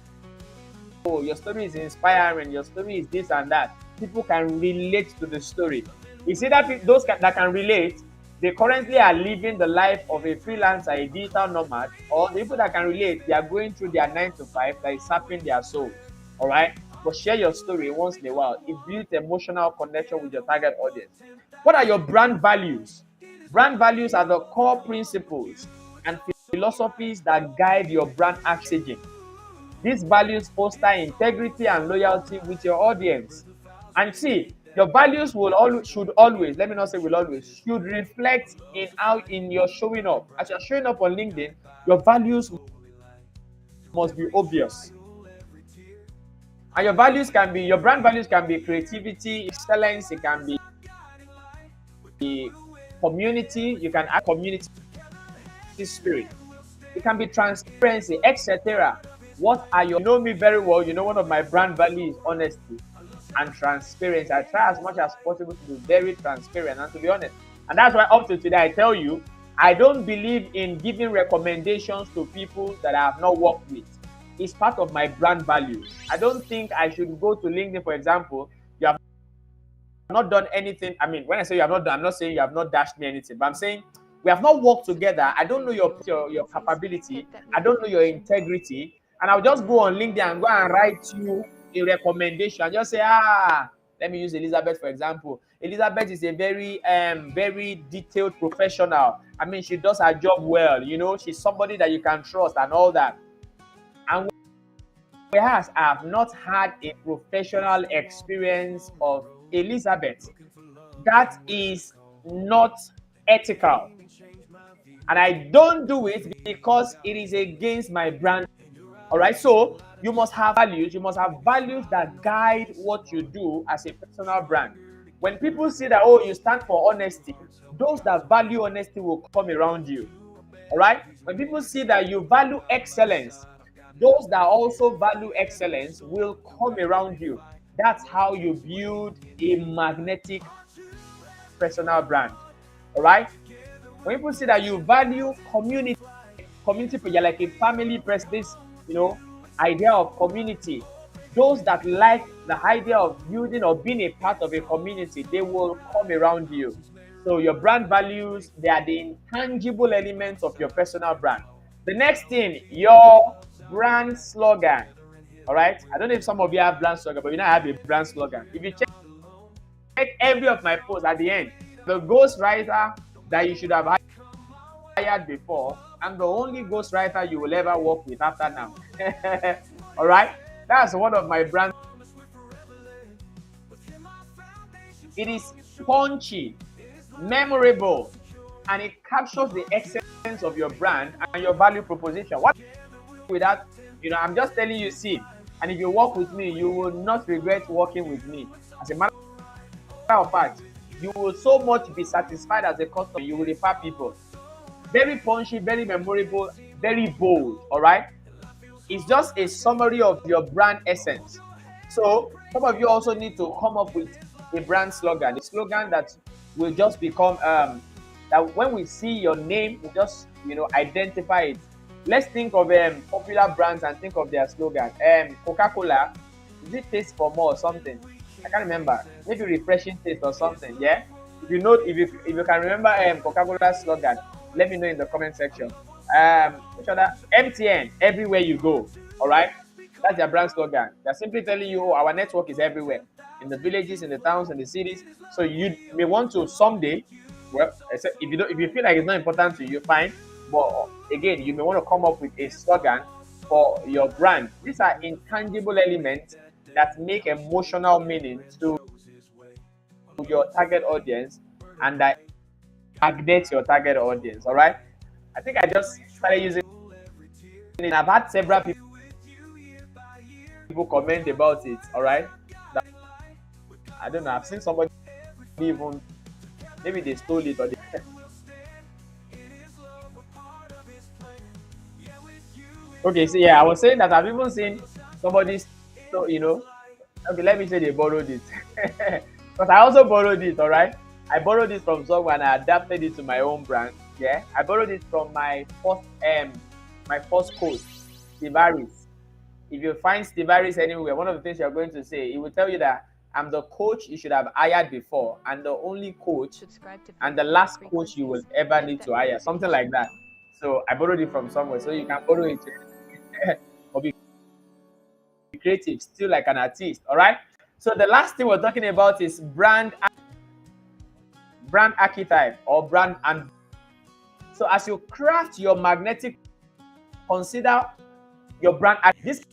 your story is inspiring. Your story is this and that. People can relate to the story. You see that those that can relate, they currently are living the life of a freelancer, a digital nomad, or the people that can relate, they are going through their 9 to 5 that is sapping their soul. All right. But share your story once in a while. It builds emotional connection with your target audience. What are your brand values? Brand values are the core principles and philosophies that guide your brand messaging. These values foster integrity and loyalty with your audience. And see, your values should always, let me not say will always, should reflect in your showing up. As you're showing up on LinkedIn, your values must be obvious. And your brand values can be creativity, excellence, it can be community, you can add community spirit, it can be transparency, etc. What are your, me very well, one of my brand values is honesty and transparency. I try as much as possible to be very transparent and to be honest. And that's why up to today I tell you, I don't believe in giving recommendations to people that I have not worked with. It's part of my brand values. I don't think I should go to LinkedIn, for example. You have not done anything. I mean, when I say you have not done, I'm not saying you have not dashed me anything, but I'm saying we have not worked together. I don't know your capability. I don't know your integrity. And I'll just go on LinkedIn and go and write you a recommendation. Just say, let me use Elizabeth, for example. Elizabeth is a very, very detailed professional. I mean, she does her job well. She's somebody that you can trust and all that. And whereas I have not had a professional experience of Elizabeth, that is not ethical. And I don't do it because it is against my brand. All right. So you must have values. You must have values that guide what you do as a personal brand. When people see that, oh, you stand for honesty, those that value honesty will come around you. All right. When people see that you value excellence, those that also value excellence will come around you. That's how you build a magnetic personal brand. All right. When people see that you value community, you're like a family person, this, idea of community. Those that like the idea of building or being a part of a community, they will come around you. So your brand values, they are the intangible elements of your personal brand. The next thing, your brand slogan. All right. I don't know if some of you have brand slogan, but I have a brand slogan. If you check every of my posts at the end, the ghostwriter that you should have hired before, I'm the only ghostwriter you will ever work with after now. All right. That's one of my brands. It is punchy, memorable, and it captures the essence of your brand and your value proposition. What with that, I'm just telling you, see, and if you work with me, you will not regret working with me. As a matter of fact, you will so much be satisfied as a customer, you will refer people. Very punchy, very memorable, very bold, all right? It's just a summary of your brand essence. So some of you also need to come up with a brand slogan, a slogan that will just become that when we see your name, we just identify it. Let's think of popular brands and think of their slogan. Coca-Cola, is it taste for more or something? I can't remember. Maybe refreshing taste or something. Yeah. If you can remember Coca-Cola's slogan, let me know in the comment section. Which other? MTN, everywhere you go. All right. That's their brand slogan. They're simply telling you, oh, our network is everywhere, in the villages, in the towns, in the cities. So you may want to someday, well, except if you feel like it's not important to you, fine. But again, you may want to come up with a slogan for your brand. These are intangible elements that make emotional meaning to your target audience and that target your target audience. All right. I think I just started using it. I've had several people comment about it. All right. I don't know. I've seen somebody even maybe they stole it or they. Okay, so yeah, I was saying that I've even seen somebody, okay, let me say they borrowed it. Because I also borrowed it, all right? I borrowed it from someone and I adapted it to my own brand. Yeah, I borrowed it from my first coach, Steve Harris. If you find Steve Harris anywhere, one of the things you're going to say, he will tell you that I'm the coach you should have hired before, and the only coach and the last coach you will ever need to hire, something like that. So I borrowed it from somewhere, so you can borrow it or be creative, still like an artist. All right. So the last thing we're talking about is brand archetype or brand. And so as you craft your magnetic, consider your brand. This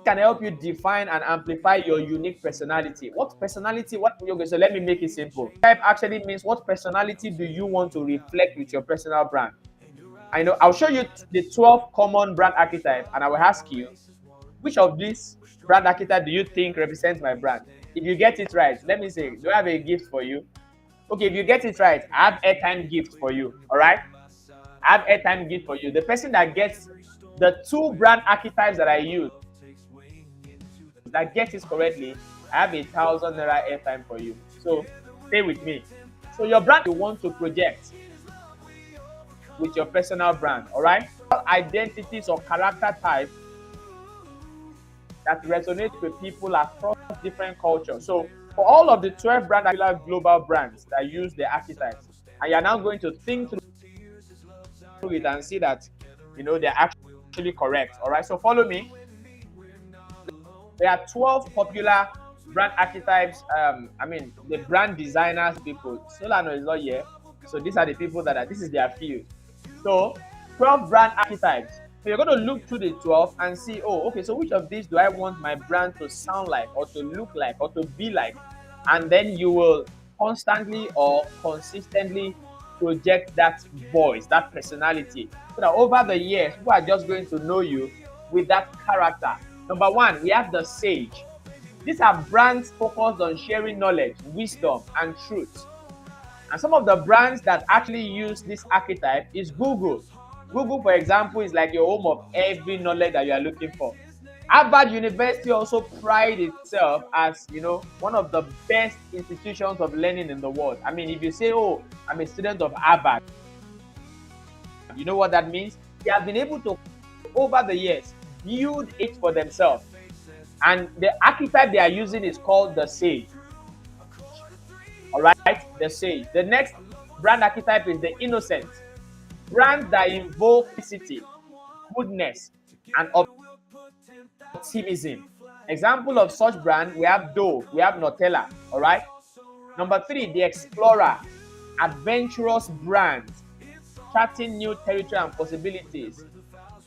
can help you define and amplify your unique personality. What personality? So let me make it simple. Type actually means what personality do you want to reflect with your personal brand? I'll show you the 12 common brand archetype, and I will ask you, which of these brand archetype do you think represents my brand? If you get it right, let me say, do I have a gift for you? Okay, if you get it right, I have airtime gift for you. All right, I have airtime gift for you. The person that gets the 2 brand archetypes that I use, that gets it correctly, I have 1,000 naira airtime for you. So stay with me. So your brand you want to project with your personal brand, all right? Identities or character types that resonate with people across different cultures. So for all of the 12 global brands that use the archetypes, and you're now going to think through it and see that they're actually correct. All right, so follow me. There are 12 popular brand archetypes. The brand designers people. Solano is not here, so these are the people this is their field. So 12 brand archetypes. So you're going to look through the 12 and see, oh, okay, so which of these do I want my brand to sound like or to look like or to be like? And then you will constantly or consistently project that voice, that personality. So that over the years, people are just going to know you with that character. Number 1, we have the Sage. These are brands focused on sharing knowledge, wisdom, and truth. And some of the brands that actually use this archetype is Google. Google, for example, is like your home of every knowledge that you are looking for. Harvard University also prides itself as, one of the best institutions of learning in the world. I mean, if you say, oh, I'm a student of Harvard, you know what that means? They have been able to, over the years, build it for themselves. And the archetype they are using is called the Sage. All right, the Sage. The next brand archetype is the Innocent. Brands that invoke simplicity, goodness, and optimism. Example of such brand, we have Dove, we have Nutella. All right. Number 3, the Explorer. Adventurous brand, charting new territory and possibilities.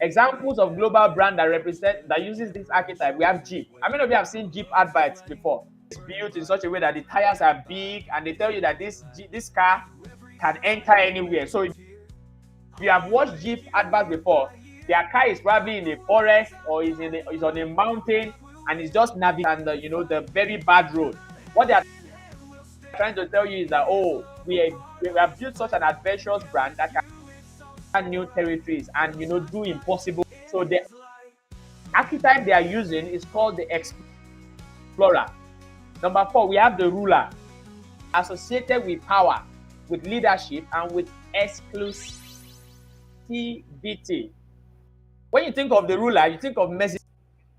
Examples of global brand that uses this archetype, we have Jeep. How many of you have seen Jeep adverts before? It's built in such a way that the tires are big and they tell you that this car can enter anywhere. So if you have watched Jeep adverts before, their car is probably in a forest or is on a mountain and it's just navigating the very bad road. What they are trying to tell you is that, oh, we have built such an adventurous brand that can new territories and do impossible. So the archetype they are using is called the Explorer. Number 4, we have the Ruler, associated with power, with leadership, and with exclusivity. When you think of the ruler, you think of Mercedes.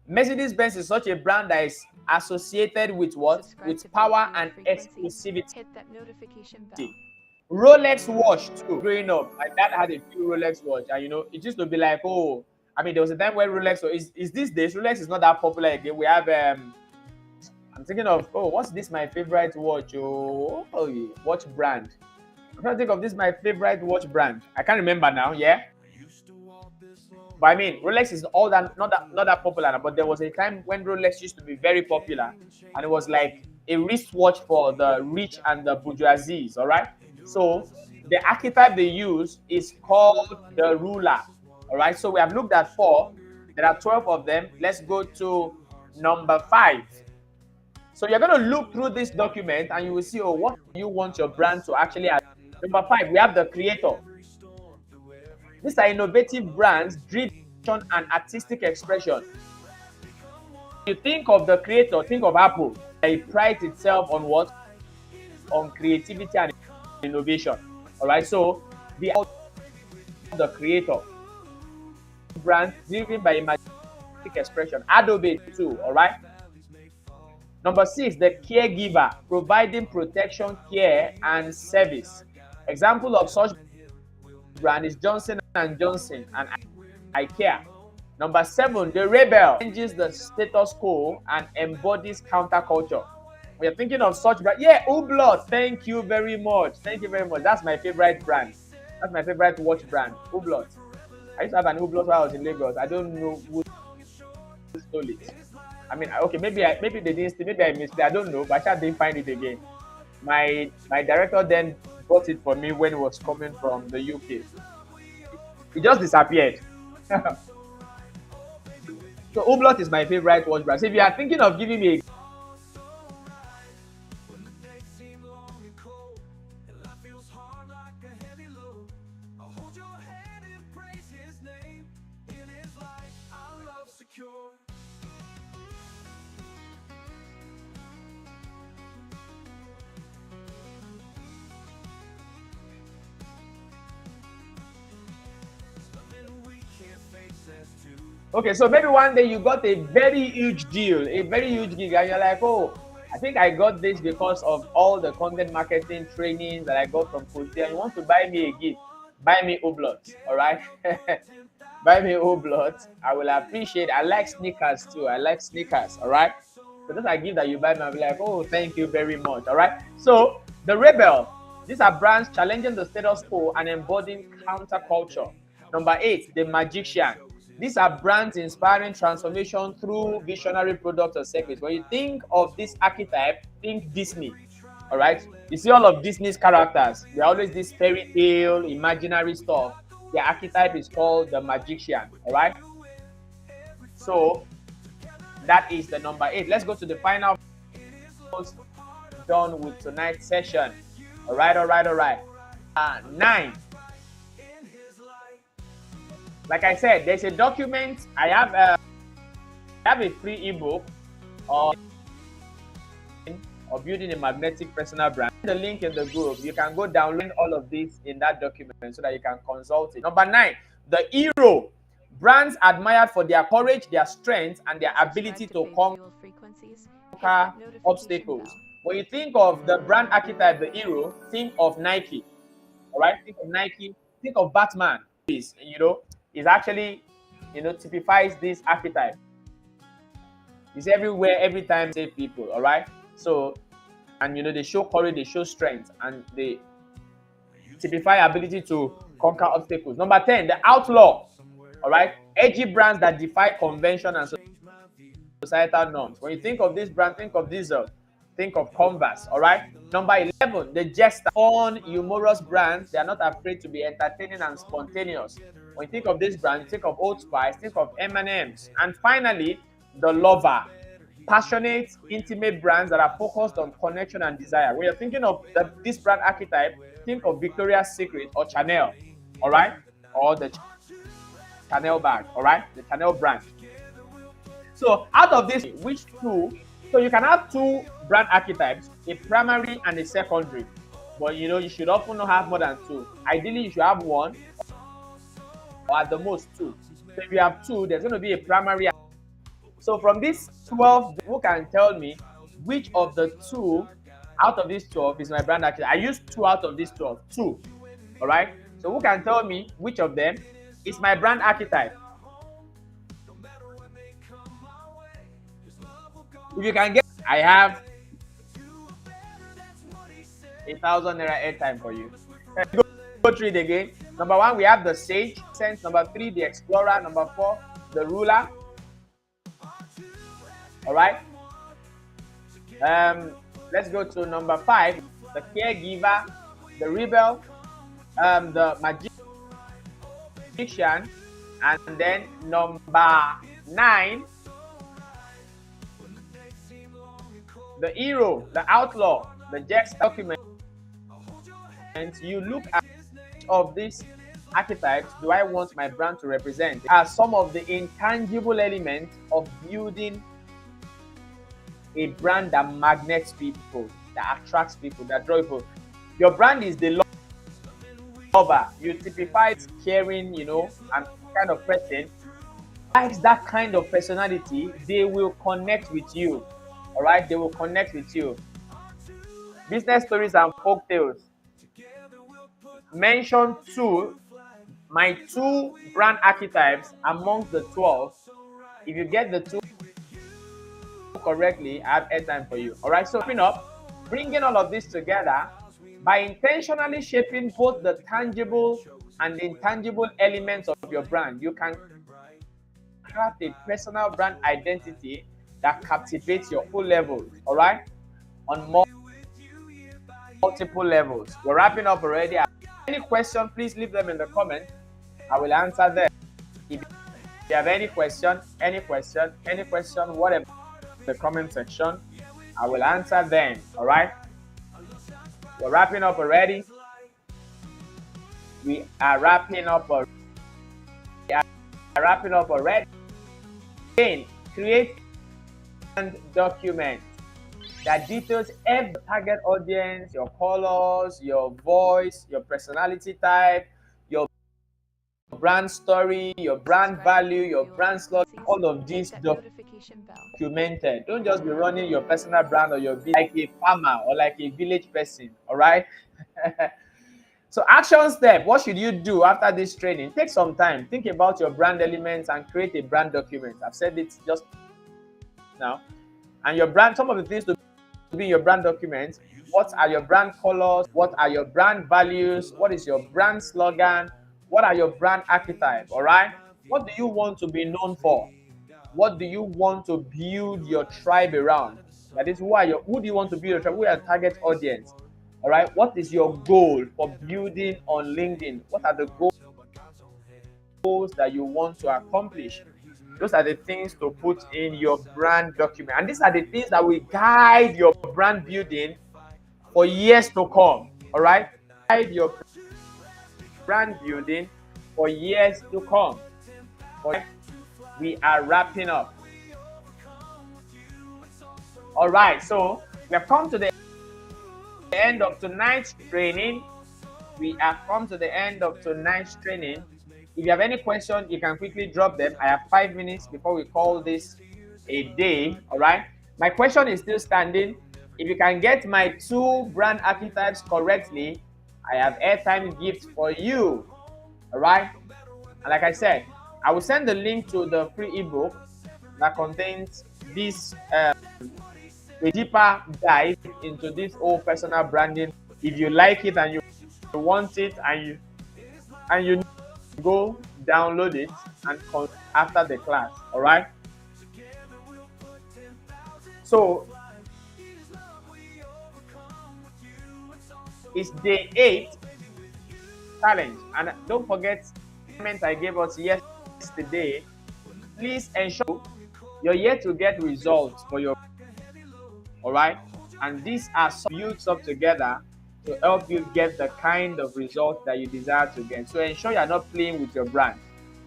Mercedes-Benz is such a brand that is associated with what? With power and exclusivity. Hit that notification bell. Rolex watch too. Growing up, my dad had a few Rolex watch, and it used to be like, oh, I mean, there was a time when Rolex is these days Rolex is not that popular again. We have I'm thinking of, oh, what's this my favorite watch? Yeah, watch brand. I'm trying to think of this my favorite watch brand. I can't remember now. Yeah. But I mean, Rolex is all that not that popular, but there was a time when Rolex used to be very popular, and it was like a wristwatch for the rich and the bourgeoisie. All right. So the archetype they use is called the ruler. All right. So we have looked at 4. There are 12 of them. Let's go to number 5. So you're going to look through this document and you will see, oh, what you want your brand to actually have. Number 5, we have the creator. These are innovative brands driven and artistic expression. You think of the creator, think of Apple. It prides itself on what? On creativity and innovation. All right, so the creator brand driven by artistic expression. Adobe too. All right. Number 6, the caregiver, providing protection, care, and service. Example of such brand is Johnson & Johnson and IKEA. Number 7, the rebel changes the status quo and embodies counterculture. We are thinking of such brand. Yeah, Hublot. Thank you very much. Thank you very much. That's my favorite brand. That's my favorite watch brand, Hublot. I used to have an Hublot while I was in Lagos. I don't know who stole it. I mean, okay, maybe they didn't steal, maybe I missed it. I don't know, but I didn't find it again. My director then bought it for me when it was coming from the UK. It just disappeared. So Hublot is my favorite watch brand. So if you are thinking of giving me okay, so maybe one day you got a very huge deal, a very huge gig, and you're like, oh, I think I got this because of all the content marketing trainings that I got from Coach, and you want to buy me a gift, buy me Hublot, all right? Buy me Hublot. I will appreciate. I like sneakers too. I like sneakers, all right? So that's a gift that you buy me. I'll be like, oh, thank you very much, all right? So the rebel, these are brands challenging the status quo and embodying counterculture. Number 8, the magician. These are brands inspiring transformation through visionary products or service. When you think of this archetype, think Disney. All right. You see all of Disney's characters. They're always this fairy tale, imaginary stuff. The archetype is called the magician. All right. So that is the number 8. Let's go to the final. Done with tonight's session. All right. 9. Like I said, there's a document. I have a free ebook of building a magnetic personal brand. The link in the group. You can go download all of this in that document so that you can consult it. Number 9, the hero. Brands admired for their courage, their strength, and their ability to conquer obstacles. When you think of the brand archetype, the hero, think of Nike. All right, think of Nike. Think of Batman. Is actually, typifies this archetype. It's everywhere, every time they people, all right? So, and they show courage, they show strength, and they typify ability to conquer obstacles. Number 10, the outlaw, all right? Edgy brands that defy convention and societal norms. When you think of this brand, think of Diesel, think of Converse, all right? Number 11, the jester. Fun, humorous brands, they are not afraid to be entertaining and spontaneous. When you think of this brand, you think of Old Spice, think of M&M's. And finally, the lover. Passionate, intimate brands that are focused on connection and desire. When you're thinking of this brand archetype, think of Victoria's Secret or Chanel, all right? Or the Chanel bag, all right? The Chanel brand. So out of this, which two? So you can have 2 brand archetypes, a primary and a secondary. but you know, you should often not have more than two. Ideally, you should have one or at the most two. So if you have two, there's going to be a primary. So from these 12, who can tell me which of the two out of these 12 is my brand archetype? I used two out of these 12. Two. All right. So who can tell me which of them is my brand archetype? If you can get, I have 1,000 naira airtime for you. Go through it again. Number one, we have the sage sense. Number three, the explorer. Number four, the ruler. All right. Let's go to number five, the caregiver, the rebel, the magician, and then number 9, the hero, the outlaw, the Jack's document. And you look at each of these archetypes, do I want my brand to represent? Are some of the intangible elements of building a brand that magnets people, that attracts people, that draws people. Your brand is the lover. You typify caring, you know, and kind of person. Likes that kind of personality, they will connect with you. All right, they will connect with you. Business stories and folk tales. Mention my two brand archetypes amongst the 12. If you get the two correctly, I have airtime for you. All right, so wrapping up, bringing all of this together by intentionally shaping both the tangible and the intangible elements of your brand, you can craft a personal brand identity that captivates your full levels. All right, on multiple levels. We're wrapping up already. Any question, please leave them in the comments. I will answer them. If you have any question, whatever, the comment section, I will answer them. All right, we're wrapping up already. We are wrapping up already. Again, create and document that details every target audience, your colors, your voice, your personality type, your brand story, your brand value, your brand slogan, all of this documented. Don't just be running your personal brand or your business like a farmer or like a village person. All right. So action step, what should you do after this training? Take some time, think about your brand elements and create a brand document. I've said it just now. And your brand, some of the things to be in your brand document. What are your brand colors? What are your brand values? What is your brand slogan? What are your brand archetypes? All right. What do you want to be known for? What do you want to build your tribe around? That is, who do you want to build your tribe? Who are your target audience? All right. What is your goal for building on LinkedIn? What are the goals that you want to accomplish? Those are the things to put in your brand document. And these are the things that will guide your brand building for years to come. All right? Guide your brand building for years to come. All right? We are wrapping up. All right. So we have come to the end of tonight's training. We have come to the end of tonight's training. If you have any question, you can quickly drop them. I have 5 minutes before we call this a day. All right. My question is still standing. If you can get my 2 brand archetypes correctly, I have airtime gift for you. All right. And like I said, I will send the link to the free ebook that contains this a deeper dive into this whole personal branding. If you like it and you want it and you go download it and after the class. All right. So it's day 8 challenge, and don't forget the comment I gave us yesterday. Please ensure you're yet to get results for your. All right, and these are some built up together to help you get the kind of results that you desire to get. So ensure you're not playing with your brand.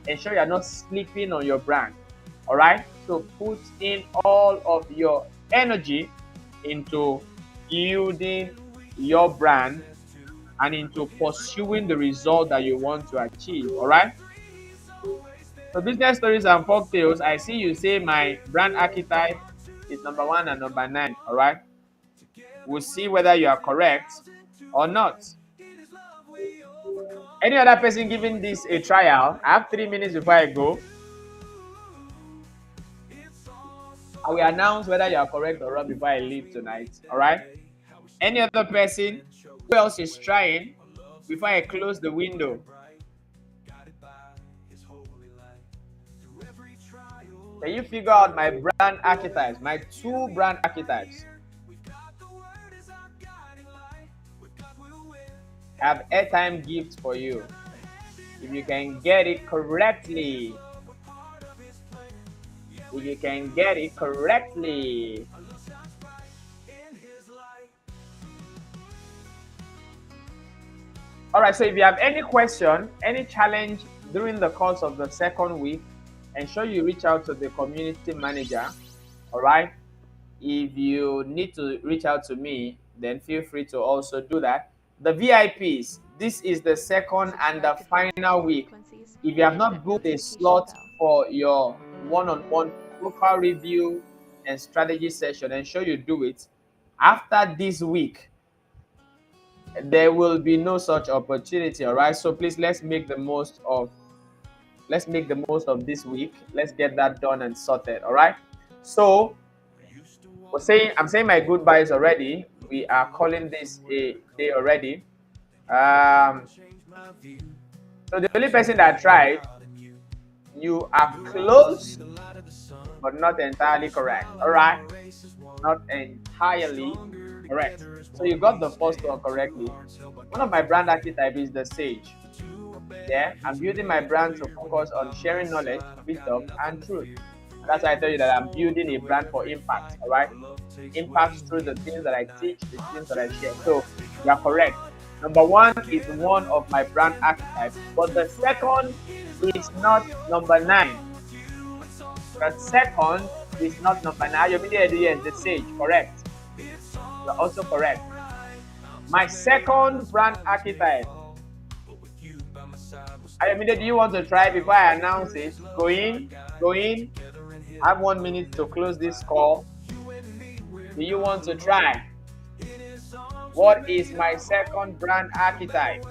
Ensure you're not sleeping on your brand. All right. So put in all of your energy into building your brand and into pursuing the result that you want to achieve. All right. So business stories and folktales, I see you say my brand archetype is number 1 and number 9. All right. We'll see whether you are correct or not. Any other person giving this a trial? I have 3 minutes before I go. I will announce whether you are correct or wrong before I leave tonight. All right. Any other person? Who else is trying before I close the window? Can you figure out my brand archetypes, my 2 brand archetypes? I have airtime gifts for you. If you can get it correctly. If you can get it correctly. All right, so if you have any question, any challenge during the course of the second week, ensure you reach out to the community manager. All right. If you need to reach out to me, then feel free to also do that. The VIPs, this is the second and the final week. If you have not booked a slot for your one-on-one profile review and strategy session, ensure you do it. After this week, there will be no such opportunity. All right. So please, let's make the most of this week. Let's get that done and sorted. All right. So I'm saying my goodbyes already. We are calling this a day already. So the only person that tried, you are close, but not entirely correct. All right, not entirely correct. So you got the first one correctly. One of my brand archetypes is the sage. Yeah, I'm building my brand to focus on sharing knowledge, wisdom, and truth. That's why I tell you that I'm building a brand for impact. All right, impact through the things that I teach, the things that I share. So you are correct. Number 1 is one of my brand archetypes, but the second is not number 9. The second is not number 9. You're the sage, correct? You're also correct. My second brand archetype. Ayomide, do you want to try before I announce it? Go in. I have 1 minute to close this call. Do you want to try? What is my second brand archetype?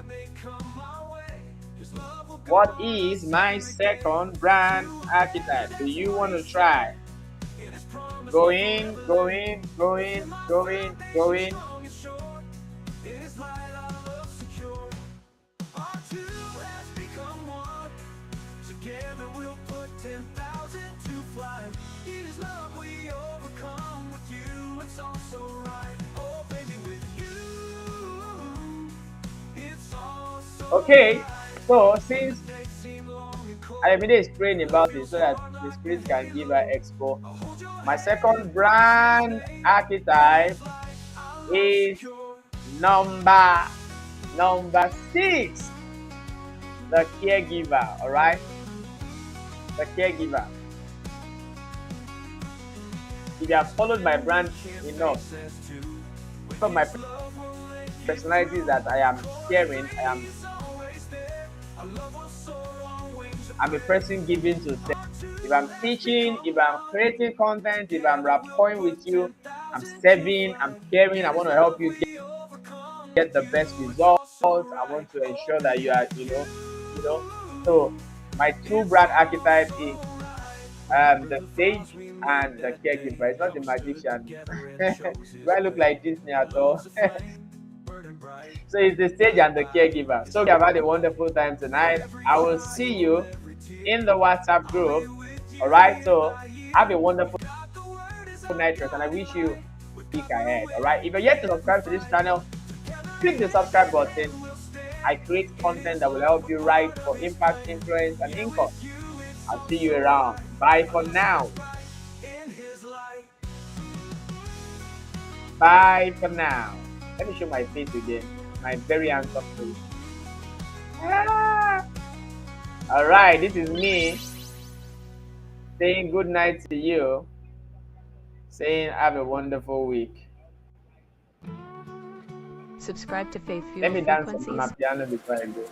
What is my second brand archetype? Do you want to try? Go in. Okay, so since Ayomide is praying about it so that the spirit can give her expo, my second brand archetype is number 6, the caregiver. All right, the caregiver. If you have followed my brand enough, from my personalities that I am sharing, I'm a person giving to them. If I'm teaching, if I'm creating content, if I'm rapporting with you, I'm serving, I'm caring, I want to help you get the best results. I want to ensure that you are, So my 2 brand archetype is the sage and the caregiver. It's not the magician. Do I look like Disney at all? So it's the stage and the caregiver. So we have had a wonderful time tonight. I will see you in the WhatsApp group. All right. So have a wonderful night rest, and I wish you a week ahead. All right. If you're yet to subscribe to this channel, click the subscribe button. I create content that will help you write for impact, influence, and income. I'll see you around. Bye for now. Bye for now. Let me show my face again. My very handsome face. All right, this is me saying good night to you, saying have a wonderful week. Subscribe to Faith Let Fuel me dance on my Frequencies. piano before I go.